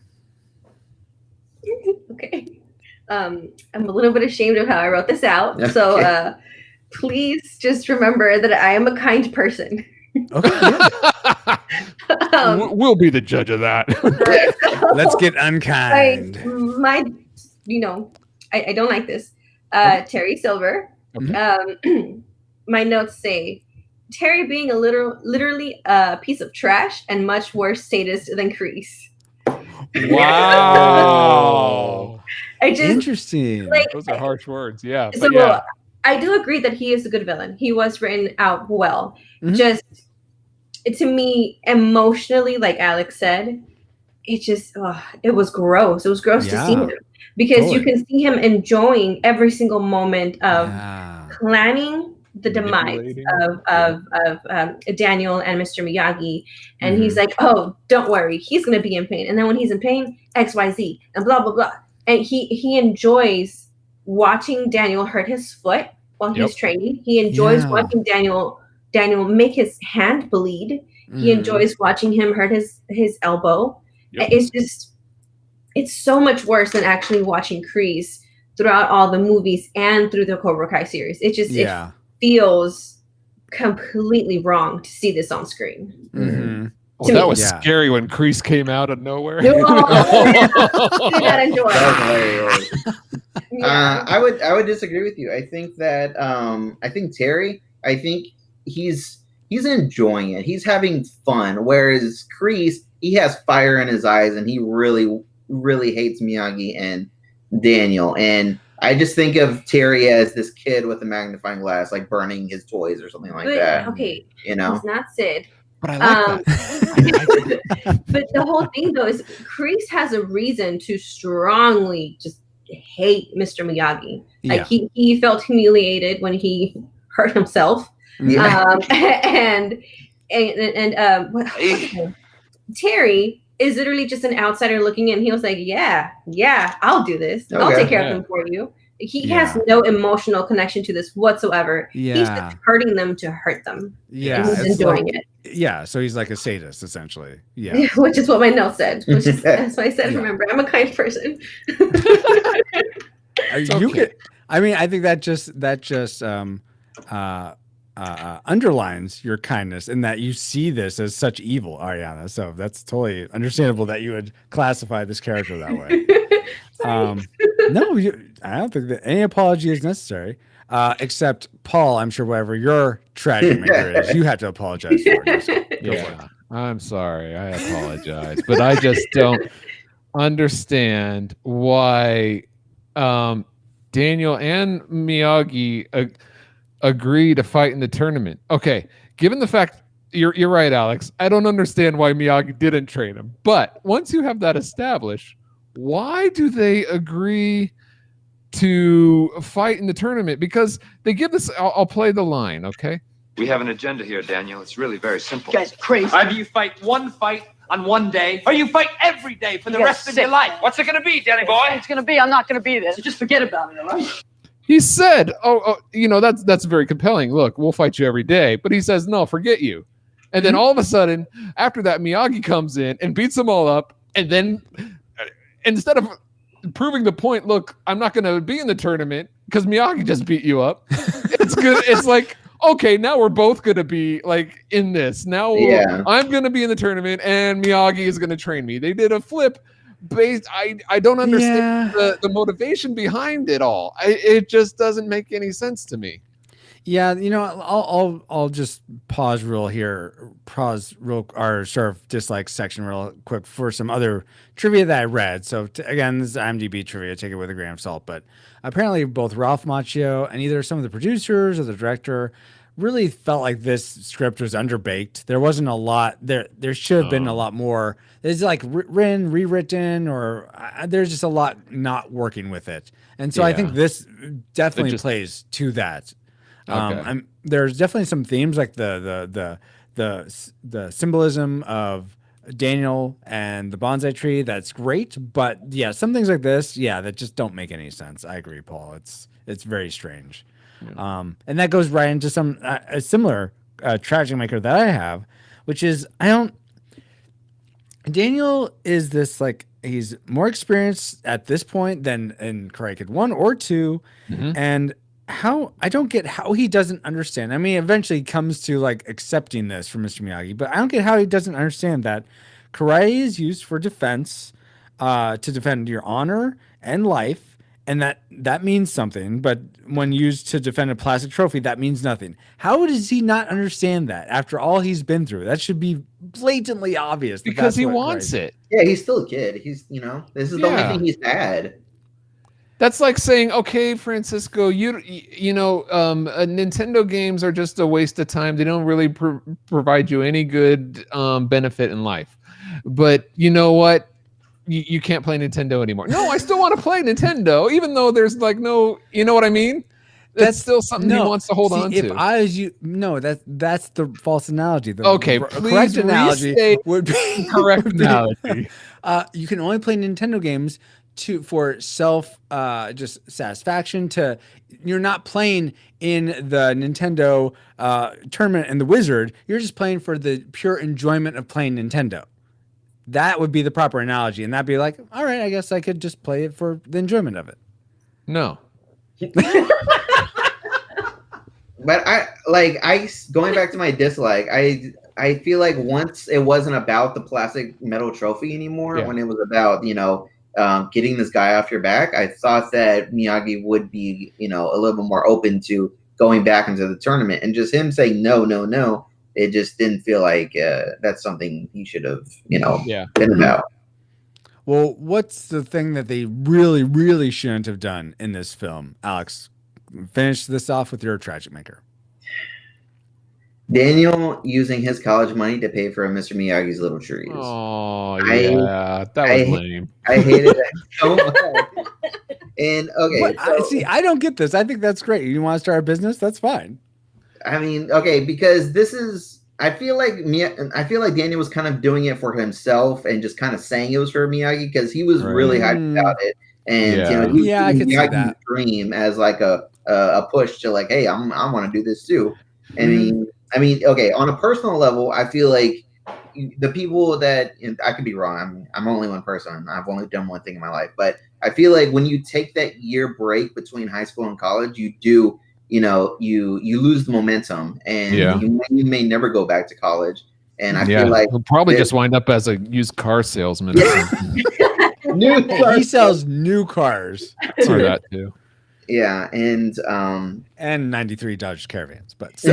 Okay. I'm a little bit ashamed of how I wrote this out. Okay. So please just remember that I am a kind person.
Okay.
We'll be the judge of that.
Let's get unkind.
I don't like this. Terry Silver. My notes say Terry being literally a piece of trash and much worse sadist than Kreese.
Wow.
Interesting.
Those are harsh words. Yeah.
So I do agree that he is a good villain. He was written out well. Just to me, emotionally, like Alex said, it was gross. It was gross to see him because you can see him enjoying every single moment of planning the demise of Daniel and Mr. Miyagi. And he's like, "Oh, don't worry. He's going to be in pain. And then when he's in pain, XYZ and blah, blah, blah." And he enjoys watching Daniel hurt his foot while he's training. He enjoys watching Daniel make his hand bleed. He enjoys watching him hurt his elbow. It's so much worse than actually watching Kreese throughout all the movies and through the Cobra Kai series. It feels completely wrong to see this on screen.
Well, that was scary when Kreese came out of nowhere.
I would disagree with you. I think that Terry, he's enjoying it. He's having fun. Whereas Kreese, he has fire in his eyes and he really, really hates Miyagi and Daniel. And I just think of Terry as this kid with a magnifying glass, like burning his toys or something like that.
Okay,
it's not
Sid.
But I like that.
But the whole thing, though, is Kreese has a reason to strongly just hate Mr. Miyagi. Like he felt humiliated when he hurt himself. Terry is literally just an outsider looking in. He was like, yeah, I'll do this. I'll take care of him for you. he has no emotional connection to this whatsoever.
Yeah.
He's just hurting them to hurt them.
Yeah,
and he's enjoying it.
Yeah, so he's like a sadist essentially. Yeah,
which is what my note said. That's why I said, remember, I'm a kind person.
I mean, I think that just underlines your kindness in that you see this as such evil, Ariana. So that's totally understandable that you would classify this character that way. No, I don't think that any apology is necessary. Except Paul, I'm sure whatever your tragic maker is, you have to apologize for it.
Yeah, I'm sorry. I apologize, but I just don't understand why Daniel and Miyagi agree to fight in the tournament. Okay, given the fact you're right, Alex, I don't understand why Miyagi didn't train him. But once you have that established, why do they agree to fight in the tournament? Because they give this. I'll play the line, okay?
We have an agenda here, Daniel. It's really very simple.
You guys crazy.
Either you fight one fight on one day, or you fight every day for the rest of your life. What's it going to be, Danny boy?
It's going to be, I'm not going to be there. So just forget about it, all right?
He said, that's very compelling. Look, we'll fight you every day. But he says, no, forget you. And then all of a sudden, after that, Miyagi comes in and beats them all up. And then instead of proving the point, look, I'm not going to be in the tournament because Miyagi just beat you up. It's good. It's like, okay, now we're both going to be like in this. Now I'm going to be in the tournament and Miyagi is going to train me. They did a flip based. I don't understand the motivation behind it all. It just doesn't make any sense to me.
Yeah, I'll just pause real our sort of dislike section real quick for some other trivia that I read. So again, this is IMDb trivia. Take it with a grain of salt. But apparently, both Ralph Macchio and either some of the producers or the director really felt like this script was underbaked. There wasn't a lot there. There should have been a lot more. It's like rewritten, or there's just a lot not working with it. And so I think this definitely plays to that. Okay. There's definitely some themes like the symbolism of Daniel and the bonsai tree. That's great, but yeah, some things like this, that just don't make any sense. I agree, Paul. It's very strange, and that goes right into some a similar tragic maker that I have, which is Daniel is this like he's more experienced at this point than in Karate Kid 1 or 2, and I don't get how he doesn't understand. I mean, eventually he comes to like accepting this from Mr. Miyagi, but I don't get how he doesn't understand that karate is used for defense, to defend your honor and life, and that means something. But when used to defend a plastic trophy, that means nothing. How does he not understand that after all he's been through? That should be blatantly obvious.
Because he wants it.
Yeah, he's still a kid. He's this is the only thing he's had.
That's like saying, okay, Francisco, Nintendo games are just a waste of time. They don't really provide you any good benefit in life. But you know what? You can't play Nintendo anymore. No, I still want to play Nintendo, even though there's like no, you know what I mean? That's still something he wants to hold on to.
If I was you, no, that's the false analogy. The
correct
analogy would be
correct analogy.
You can only play Nintendo games for self just satisfaction. You're not playing in the Nintendo tournament and the Wizard. You're just playing for the pure enjoyment of playing Nintendo. That would be the proper analogy, and that'd be like, all right, I guess I could just play it for the enjoyment of it.
No.
But going back to my dislike, I feel like once it wasn't about the plastic metal trophy anymore, when it was about getting this guy off your back, I thought that Miyagi would be, a little bit more open to going back into the tournament, and just him saying no, it just didn't feel like that's something he should have, been about.
Well, what's the thing that they really, really shouldn't have done in this film? Alex, finish this off with your tragic maker.
Daniel using his college money to pay for Mr. Miyagi's little trees.
Oh, yeah. That was lame.
I hated that so much. And, okay.
I don't get this. I think that's great. You want to start a business? That's fine.
I mean, okay, because this is... I feel like Daniel was kind of doing it for himself and just kind of saying it was for Miyagi because he was really hyped about it. And
I could see that.
Dream as like a push to like, hey, I want to do this too. I mean, okay, on a personal level, I feel like the people that I could be wrong. I'm only one person. I've only done one thing in my life, but I feel like when you take that year break between high school and college, you do, you lose the momentum, and you may never go back to college. And I feel like
he'll probably just wind up as a used car salesman.
He sells new cars.
Or that too.
Yeah, and
93 Dodge Caravans, but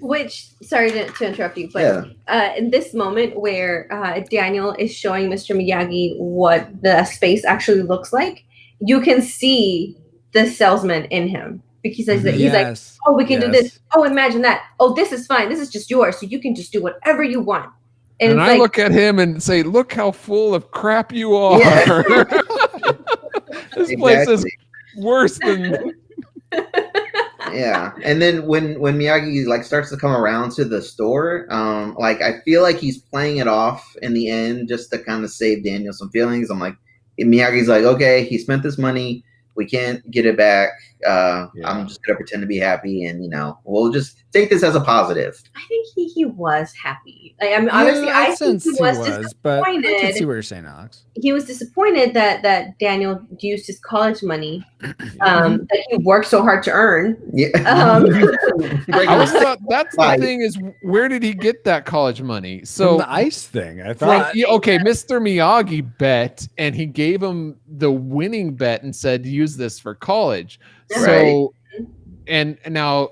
which, sorry to interrupt you, but in this moment where Daniel is showing Mr. Miyagi what the space actually looks like, you can see the salesman in him, because he's like, oh, we can do this. Oh, imagine that. Oh, this is fine. This is just yours, so you can just do whatever you want.
And I look at him and say, look how full of crap you are. Yeah. This place is worse than
and then when Miyagi like starts to come around to the store, like I feel like he's playing it off in the end just to kind of save Daniel some feelings. I'm like, Miyagi's like, okay, he spent this money, we can't get it back. I'm just gonna pretend to be happy, and we'll just take this as a positive.
I think he was happy. Like, I mean, honestly, I think he was disappointed.
But I can see what you're saying, Alex.
He was disappointed that Daniel used his college money that he worked so hard to earn.
I was thought that's the thing is, where did he get that college money? So
from the ice thing, I thought.
Okay, Mr. Miyagi bet, and he gave him the winning bet and said, use this for college. So, and now,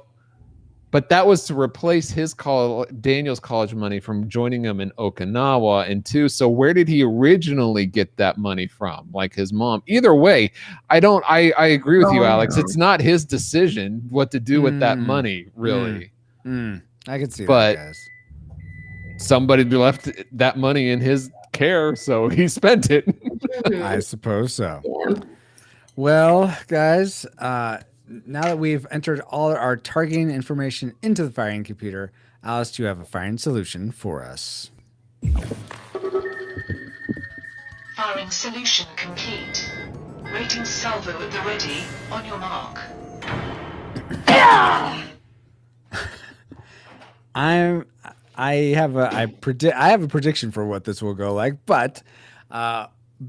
but that was to replace Daniel's college money from joining him in Okinawa. And two, so where did he originally get that money from? Like his mom. Either way, I agree with you, Alex. It's not his decision what to do with that money, really.
I can see
but
that, guys. Somebody
left that money in his care, so he spent it.
I suppose so. Yeah. Well, guys, now that we've entered all our targeting information into the firing computer, Alice, do you have a firing solution for us?
Firing solution complete. Rating salvo at the ready. On your mark.
I have a prediction for what this will go like, but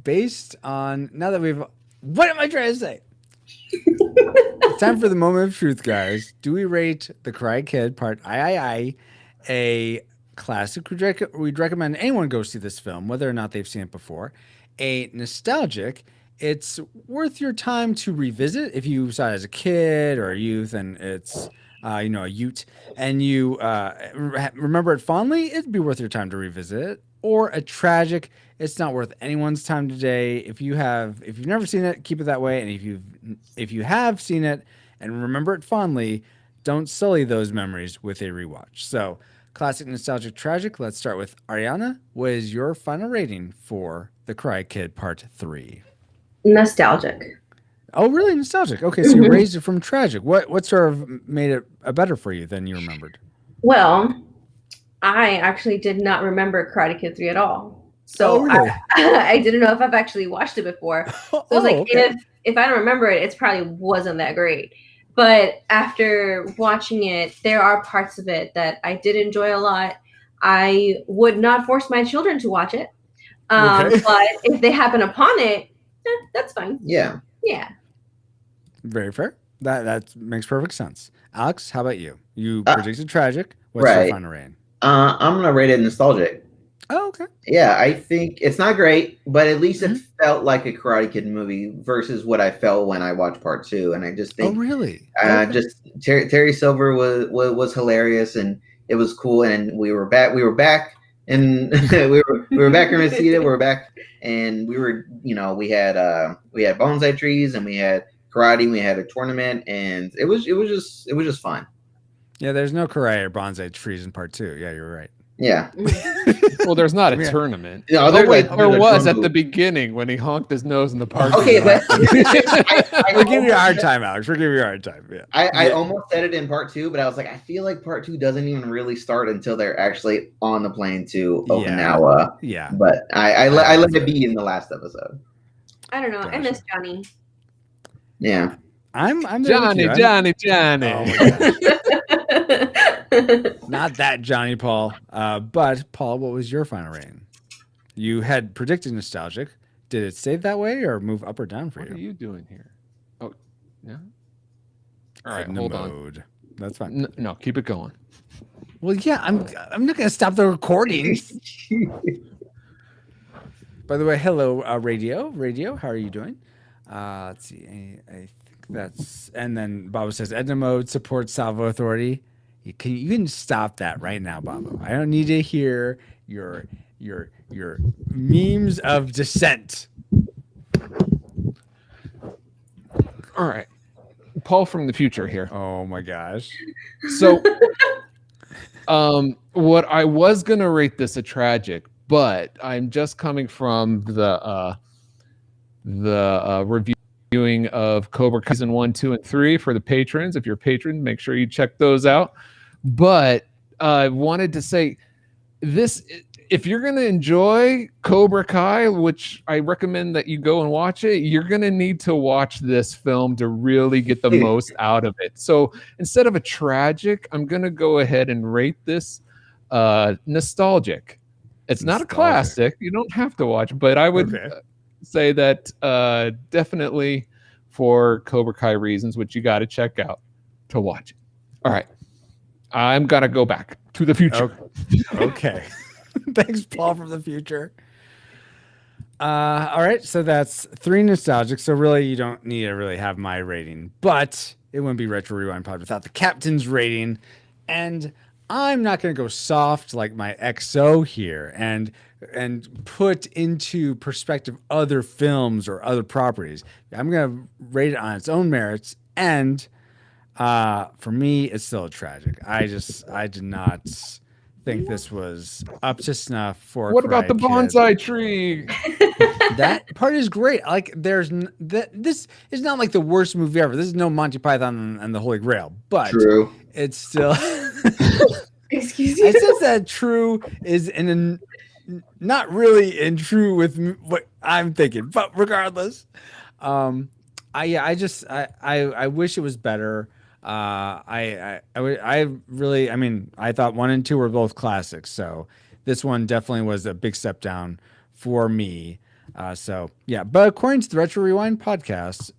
based on now that we've, what am I trying to say? It's time for the moment of truth, guys. Do we rate The Karate Kid Part III a classic? We'd recommend anyone go see this film, whether or not they've seen it before. A nostalgic, it's worth your time to revisit if you saw it as a kid or a youth, and it's a ute, and you remember it fondly, it'd be worth your time to revisit it. Or a tragic, it's not worth anyone's time today. If you've never seen it, keep it that way. And if you have seen it and remember it fondly, don't sully those memories with a rewatch. So, classic, nostalgic, tragic. Let's start with Ariana. What is your final rating for The Karate Kid Part 3?
Nostalgic.
Oh, really? Nostalgic. Okay, so you raised it from tragic. What sort of made it better for you than you remembered?
Well, I actually did not remember Karate Kid 3 at all. So really? I didn't know if I've actually watched it before. So I was like, okay. If I don't remember it, it probably wasn't that great. But after watching it, there are parts of it that I did enjoy a lot. I would not force my children to watch it. But if they happen upon it, that's fine.
Yeah.
Yeah.
Very fair. That makes perfect sense. Alex, how about you? You predicted tragic. What's your final rating?
I'm gonna rate it nostalgic.
Oh, okay.
Yeah, I think it's not great, but at least it felt like a Karate Kid movie versus what I felt when I watched Part 2. And I just think,
really?
Just Terry Silver was hilarious, and it was cool. And we were back, and we were back in Reseda. We were back, and we were, we had bonsai trees, and we had karate, and we had a tournament, and it was just fun.
Yeah, there's no karate or bonsai trees in Part 2. Yeah, you're right.
Yeah.
Well, there's not a tournament.
No,
there was at the beginning when he honked his nose in the park.
Okay, but
we'll give you a hard time, Alex. We'll give you a hard time. Yeah.
I almost said it in Part 2, but I was like, I feel like Part 2 doesn't even really start until they're actually on the plane to Okinawa.
Yeah.
But I let it be in the last episode.
I don't know. I miss Johnny.
Yeah.
I'm there with you.
Johnny.
Oh my gosh. Not that Johnny, Paul. But Paul, what was your final rating? You had predicted nostalgic. Did it stay that way or move up or down for you?
What are you doing here? Oh, yeah. All right, hold on.
That's fine.
No, keep it going.
Well, yeah, I'm not going to stop the recording. By the way, hello, Radio. Radio, how are you doing? Let's see. I think that's... And then Bobo says, Edna Mode supports Salvo Authority. You can stop that right now, Bobo. I don't need to hear your memes of dissent.
All right. Paul from the future here.
Oh, my gosh.
So, what I was going to rate this a tragic, but I'm just coming from the reviewing of Cobra Kai season 1, 2, and 3 for the patrons. If you're a patron, make sure you check those out. But I wanted to say this: if you're going to enjoy Cobra Kai, which I recommend that you go and watch it, you're going to need to watch this film to really get the most out of it. So instead of a tragic, I'm going to go ahead and rate this nostalgic. It's not a classic. You don't have to watch, but I would say that definitely for Cobra Kai reasons, which you got to check out to watch it. All right. I'm going to go back to the future.
Okay. Thanks, Paul from the future. All right. So that's 3 nostalgic. So really, you don't need to really have my rating, but it wouldn't be Retro Rewind Pod without the captain's rating. And I'm not going to go soft like my XO here and put into perspective other films or other properties. I'm going to rate it on its own merits. And for me, it's still a tragic. I did not think this was up to snuff for.
What about the bonsai tree?
That part is great. Like, this is not like the worst movie ever. This is no Monty Python and the Holy Grail, but it's still.
Excuse you.
I sense that true is not really in true with what I'm thinking, but regardless, I wish it was better. I thought 1 and 2 were both classics, so this one definitely was a big step down for me. So yeah, but according to the Retro Rewind podcast,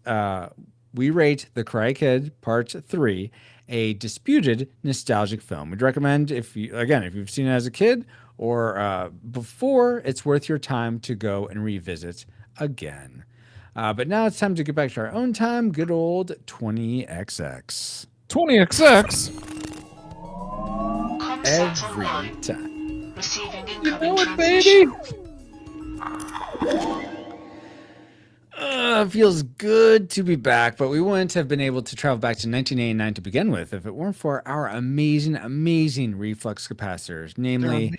we rate The Karate Kid Part 3 a disputed nostalgic film. We'd recommend if you've seen it as a kid or before, it's worth your time to go and revisit again. But now it's time to get back to our own time. Good old 20XX.
20XX?
Every time.
Receiving
You know
incoming
it, baby.
Feels good to be back, but we wouldn't have been able to travel back to 1989 to begin with if it weren't for our amazing reflux capacitors, namely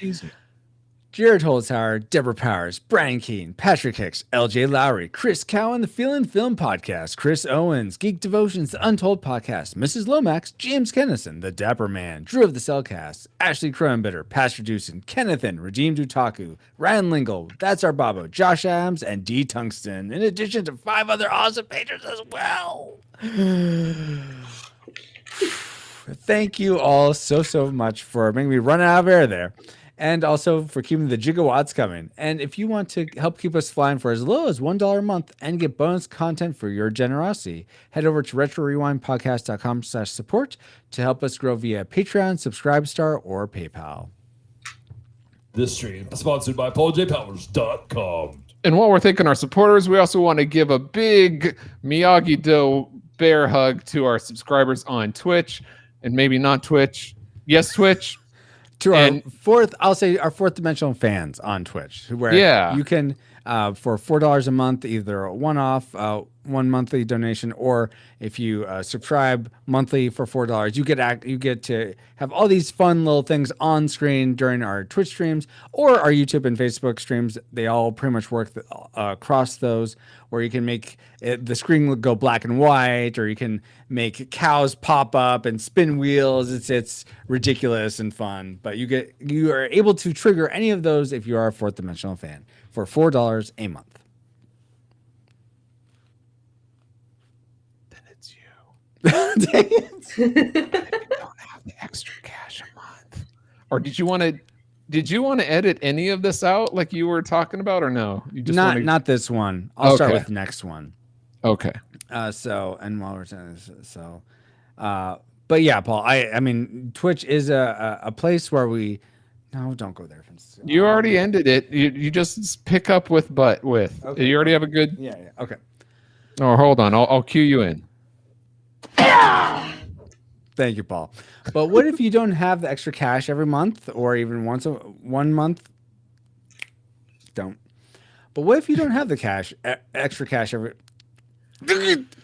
Jared Holzhauer, Deborah Powers, Brian Keaton, Patrick Hicks, LJ Lowry, Chris Cowan, the Feelin' Film Podcast, Chris Owens, Geek Devotions, The Untold Podcast, Mrs. Lomax, James Kennison, The Dapper Man, Drew of the Cellcast, Ashley Cronenbitter, Pastor Deucin, Kennethan, Redeemed Utaku, Ryan Lingle, That's Our Bobo, Josh Adams, and D. Tungsten, in addition to 5 other awesome patrons as well. Thank you all so much for making me run out of air there. And also for keeping the gigawatts coming. And if you want to help keep us flying for as low as $1 a month and get bonus content for your generosity, head over to retrorewindpodcast.com/support to help us grow via Patreon, Subscribestar, or PayPal.
This stream is sponsored by PaulJPowers.com.
And while we're thanking our supporters, we also want to give a big Miyagi-Do bear hug to our subscribers on Twitch and maybe not Twitch. Yes, Twitch.
To our fourth dimensional fans on Twitch, where you can, for $4 a month, either a one-off, 1 monthly donation, or if you subscribe monthly for $4, you get to have all these fun little things on screen during our Twitch streams or our YouTube and Facebook streams. They all pretty much work across those, where you can make the screen go black and white, or you can make cows pop up and spin wheels. It's ridiculous and fun, but you are able to trigger any of those if you are a fourth dimensional fan for $4 a month.
Don't have the extra cash a month. Or did you want to edit any of this out like you were talking about, or no? You just
not this one. I'll start with the next one.
Okay.
So, and while we're saying this, but yeah, Paul, I mean, Twitch is a place where we. No, don't go there, Francisco.
You already ended it. You just pick up with with. Okay. You already have a good.
Yeah. Okay.
Oh, hold on. I'll cue you in.
Thank you, Paul. But what if you don't have the extra cash every month, or even 1 month? Don't. But what if you don't have the extra cash every?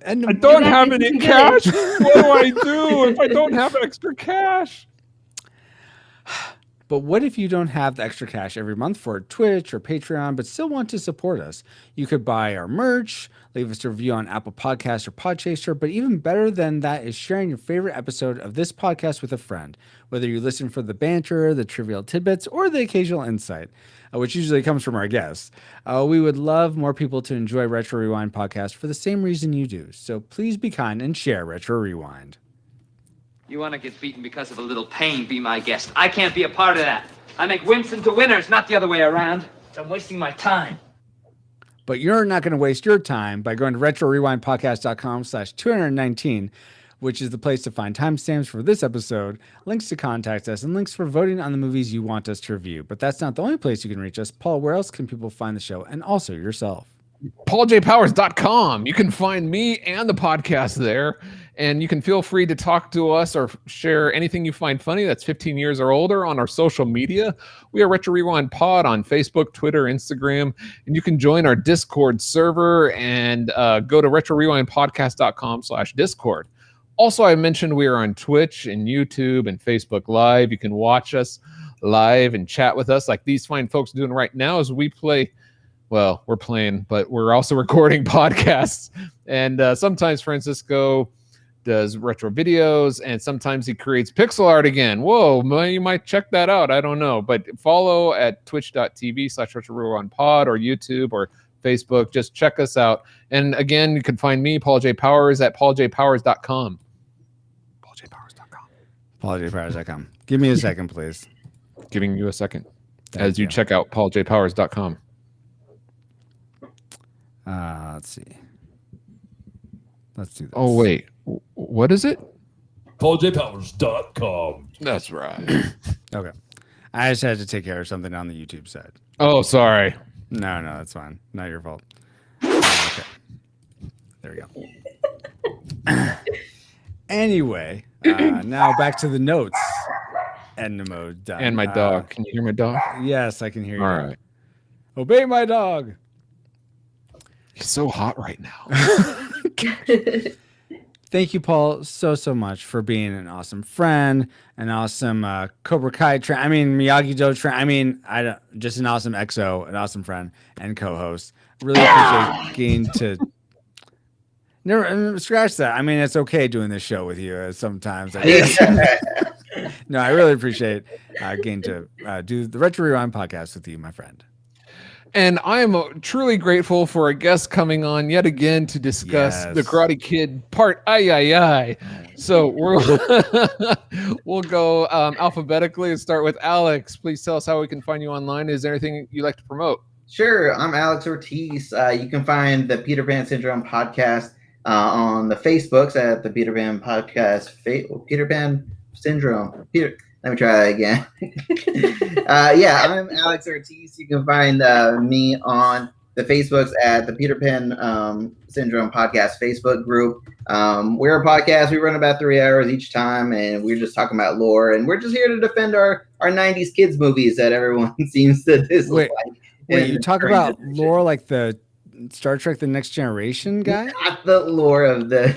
And I don't have any cash. What do I do if I don't have extra cash?
But what if you don't have the extra cash every month for Twitch or Patreon, but still want to support us? You could buy our merch, leave us a review on Apple Podcasts or Podchaser, but even better than that is sharing your favorite episode of this podcast with a friend, whether you listen for the banter, the trivial tidbits, or the occasional insight, which usually comes from our guests. We would love more people to enjoy Retro Rewind podcast for the same reason you do. So please be kind and share Retro Rewind.
You want to get beaten because of a little pain, be my guest. I can't be a part of that. I make wimps into winners, not the other way around. I'm wasting my time.
But you're not going to waste your time by going to retrorewindpodcast.com/219, which is the place to find timestamps for this episode, links to contact us, and links for voting on the movies you want us to review. But that's not the only place you can reach us. Paul, where else can people find the show and also yourself?
PaulJPowers.com. You can find me and the podcast there. And you can feel free to talk to us or share anything you find funny that's 15 years or older on our social media. We are Retro Rewind Pod on Facebook, Twitter, Instagram. And you can join our Discord server and go to retrorewindpodcast.com/Discord. Also, I mentioned we are on Twitch and YouTube and Facebook Live. You can watch us live and chat with us like these fine folks doing right now as we play. Well, we're playing, but we're also recording podcasts. And sometimes Francisco does retro videos, and sometimes he creates pixel art again. Whoa, you might check that out. I don't know. But follow at twitch.tv/retrorewindpod or YouTube or Facebook. Just check us out. And again, you can find me, Paul J. Powers, at pauljpowers.com.
pauljpowers.com. Give me a second, please.
Giving you a second as you check out pauljpowers.com.
Let's see. Let's do this.
Oh, wait. What is it?
pauljpowers.com.
That's right.
Okay. I just had to take care of something on the YouTube side.
Oh, sorry.
No, that's fine. Not your fault. Okay. There we go. Anyway, now back to the notes. End mode done.
And my dog. Can you hear my dog?
Yes, I can hear you.
All right.
Obey my dog.
He's so hot right now.
Thank you, Paul, so much for being an awesome friend, an awesome Cobra Kai Miyagi-Do just an awesome XO, an awesome friend and co-host. Really appreciate getting to never scratch that. I mean, it's okay doing this show with you sometimes. No, I really appreciate getting to do the Retro Rewind podcast with you, my friend.
And I am truly grateful for a guest coming on yet again to discuss the Karate Kid part. So we'll go alphabetically and start with Alex. Please tell us how we can find you online. Is there anything you'd like to promote?
Sure. I'm Alex Ortiz. You can find the Peter Pan Syndrome podcast on the Facebooks at the Peter Pan podcast. Peter Pan Syndrome. Let me try that again. I'm Alex Ortiz. You can find me on the Facebooks at the Peter Pan Syndrome podcast Facebook group. We're a podcast. We run about 3 hours each time, and we're just talking about lore. And we're just here to defend our 90s kids movies that everyone seems to dislike.
Wait, you talk about lore like the Star Trek The Next Generation guy?
Not the lore of the...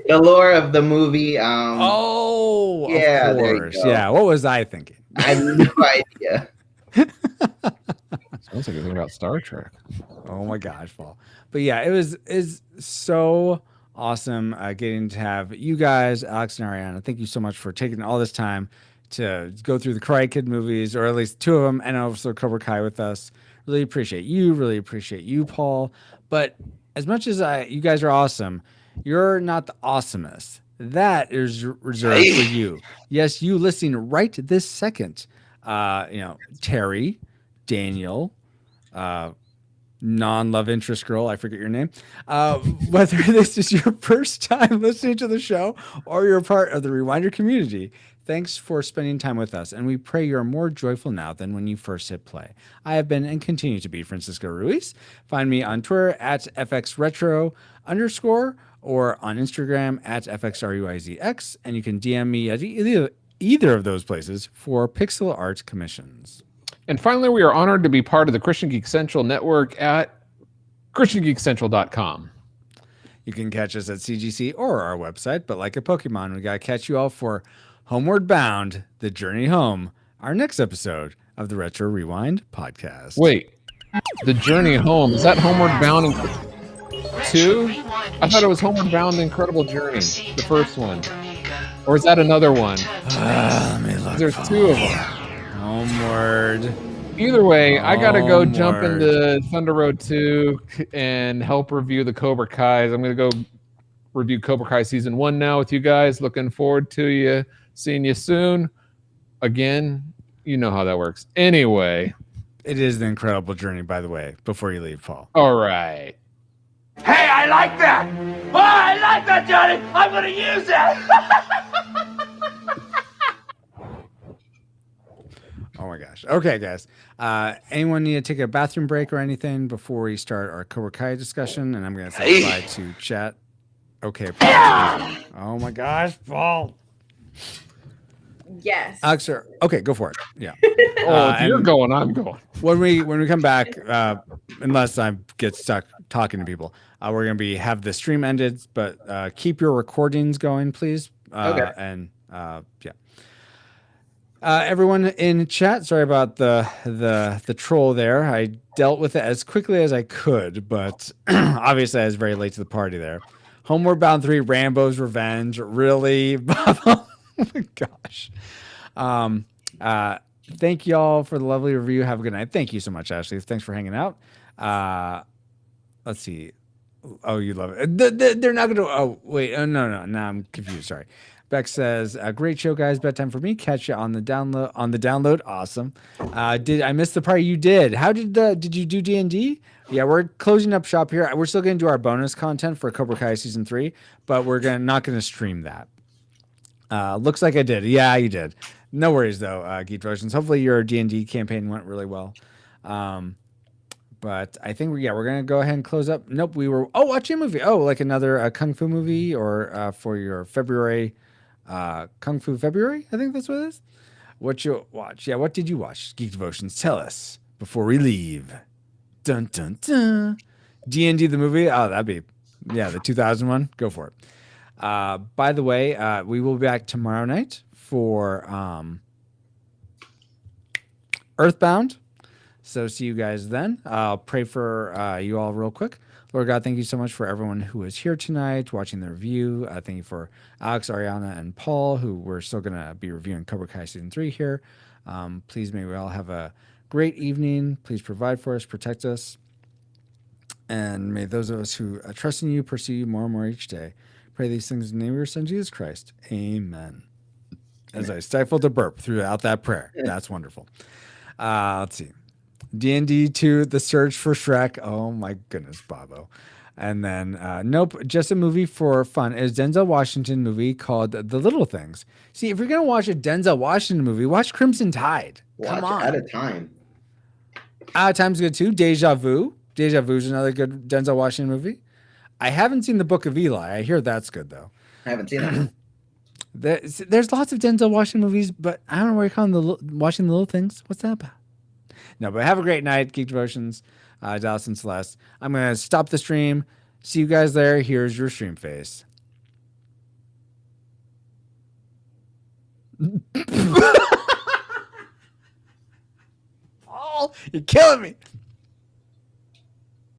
the lore of the movie.
Of
course.
There you go. Yeah. What was I thinking?
I have no idea.
Sounds like you're thinking about Star Trek.
Oh my gosh, Paul. But yeah, is so awesome getting to have you guys, Alex and Ariana. Thank you so much for taking all this time to go through the Karate Kid movies, or at least 2 of them, and also Cobra Kai with us. Really appreciate you, Paul. But as much as you guys are awesome, You're not the awesomest. That is reserved for you. Yes, you listening right this second. Terry, Daniel, non-love interest girl, I forget your name. Whether this is your first time listening to the show or you're part of the Rewinder community, thanks for spending time with us, and we pray you're more joyful now than when you first hit play. I have been and continue to be Francisco Ruiz. Find me on Twitter at FXRetro_ or on Instagram at FXRUIZX, and you can DM me at either of those places for pixel art commissions.
And finally, we are honored to be part of the Christian Geek Central network at ChristianGeekCentral.com.
You can catch us at CGC or our website, but like a Pokemon, we got to catch you all for Homeward Bound, The Journey Home, our next episode of the Retro Rewind podcast.
Wait, The Journey Home, is that Homeward Bound 2? I thought it was Homeward Bound The Incredible Journey, the first one. Or is that another one?
Let me look.
There's two of them.
Homeward.
Either way, I gotta go jump into Thunder Road 2 and help review the Cobra Kai's. I'm gonna go review Cobra Kai Season 1 now with you guys. Looking forward to you. Seeing you soon. Again, you know how that works. Anyway.
It is the incredible journey, by the way, before you leave, Paul.
All right.
Hey, I like that. Oh, I like that, Johnny. I'm going to use that.
Oh my gosh. Okay, guys. Anyone need to take a bathroom break or anything before we start our Cobra Kai discussion? And I'm going to say goodbye to chat. Okay. Paul. Oh my gosh, Paul.
Yes.
Alex, okay, go for it. Yeah.
If you're going, I'm going.
When we come back, unless I get stuck talking to people, we're gonna have the stream ended, but keep your recordings going, please.
Okay.
And yeah. Everyone in chat, sorry about the troll there. I dealt with it as quickly as I could, but obviously I was very late to the party there. Homeward Bound 3, Rambo's Revenge, really? Oh my gosh. Thank you all for the lovely review. Have a good night. Thank you so much, Ashley. Thanks for hanging out. Let's see. Oh, you love it. They're not going to. Oh, wait. Oh, no. Now I'm confused. Sorry. Beck says, great show, guys. Bedtime for me. Catch you on the download. Awesome. Did I miss the part you did? How did you do D&D? Yeah, we're closing up shop here. We're still going to do our bonus content for Cobra Kai Season 3, but we're not going to stream that. Looks like I did. Yeah, you did. No worries, though, Geek Devotions. Hopefully your D&D campaign went really well. But I think, we're going to go ahead and close up. Nope, we were watching a movie. Oh, like another Kung Fu movie or for your February, Kung Fu February? I think that's what it is. What you watch? Yeah, what did you watch? Geek Devotions, tell us before we leave. Dun, dun, dun. D&D the movie? Oh, that'd be, the 2001. Go for it. By the way, we will be back tomorrow night for Earthbound. So see you guys then. I'll pray for you all real quick. Lord God, thank you so much for everyone who is here tonight watching the review. Thank you for Alex, Ariana, and Paul, who we're still going to be reviewing Cobra Kai Season 3 here. Please may we all have a great evening. Please provide for us, protect us. And may those of us who trust in you pursue you more and more each day. Pray these things in the name of your Son, Jesus Christ. Amen. As I stifled a burp throughout that prayer. That's wonderful. Let's see. D&D 2, The Search for Shrek. Oh, my goodness, Bobo. And then, nope, just a movie for fun. It's a Denzel Washington movie called The Little Things. See, if you're going to watch a Denzel Washington movie, watch Crimson Tide. Come on.
Out of Time.
Out of Time's good, too. Deja Vu. Deja Vu is another good Denzel Washington movie. I haven't seen The Book of Eli. I hear that's good, though.
I haven't seen that.
There's lots of Denzel Washington movies, but I don't know where you're calling watching the little things. What's that about? No, but have a great night, Geek Devotions, Dallas and Celeste. I'm going to stop the stream. See you guys there. Here's your stream face. Oh, you're killing me.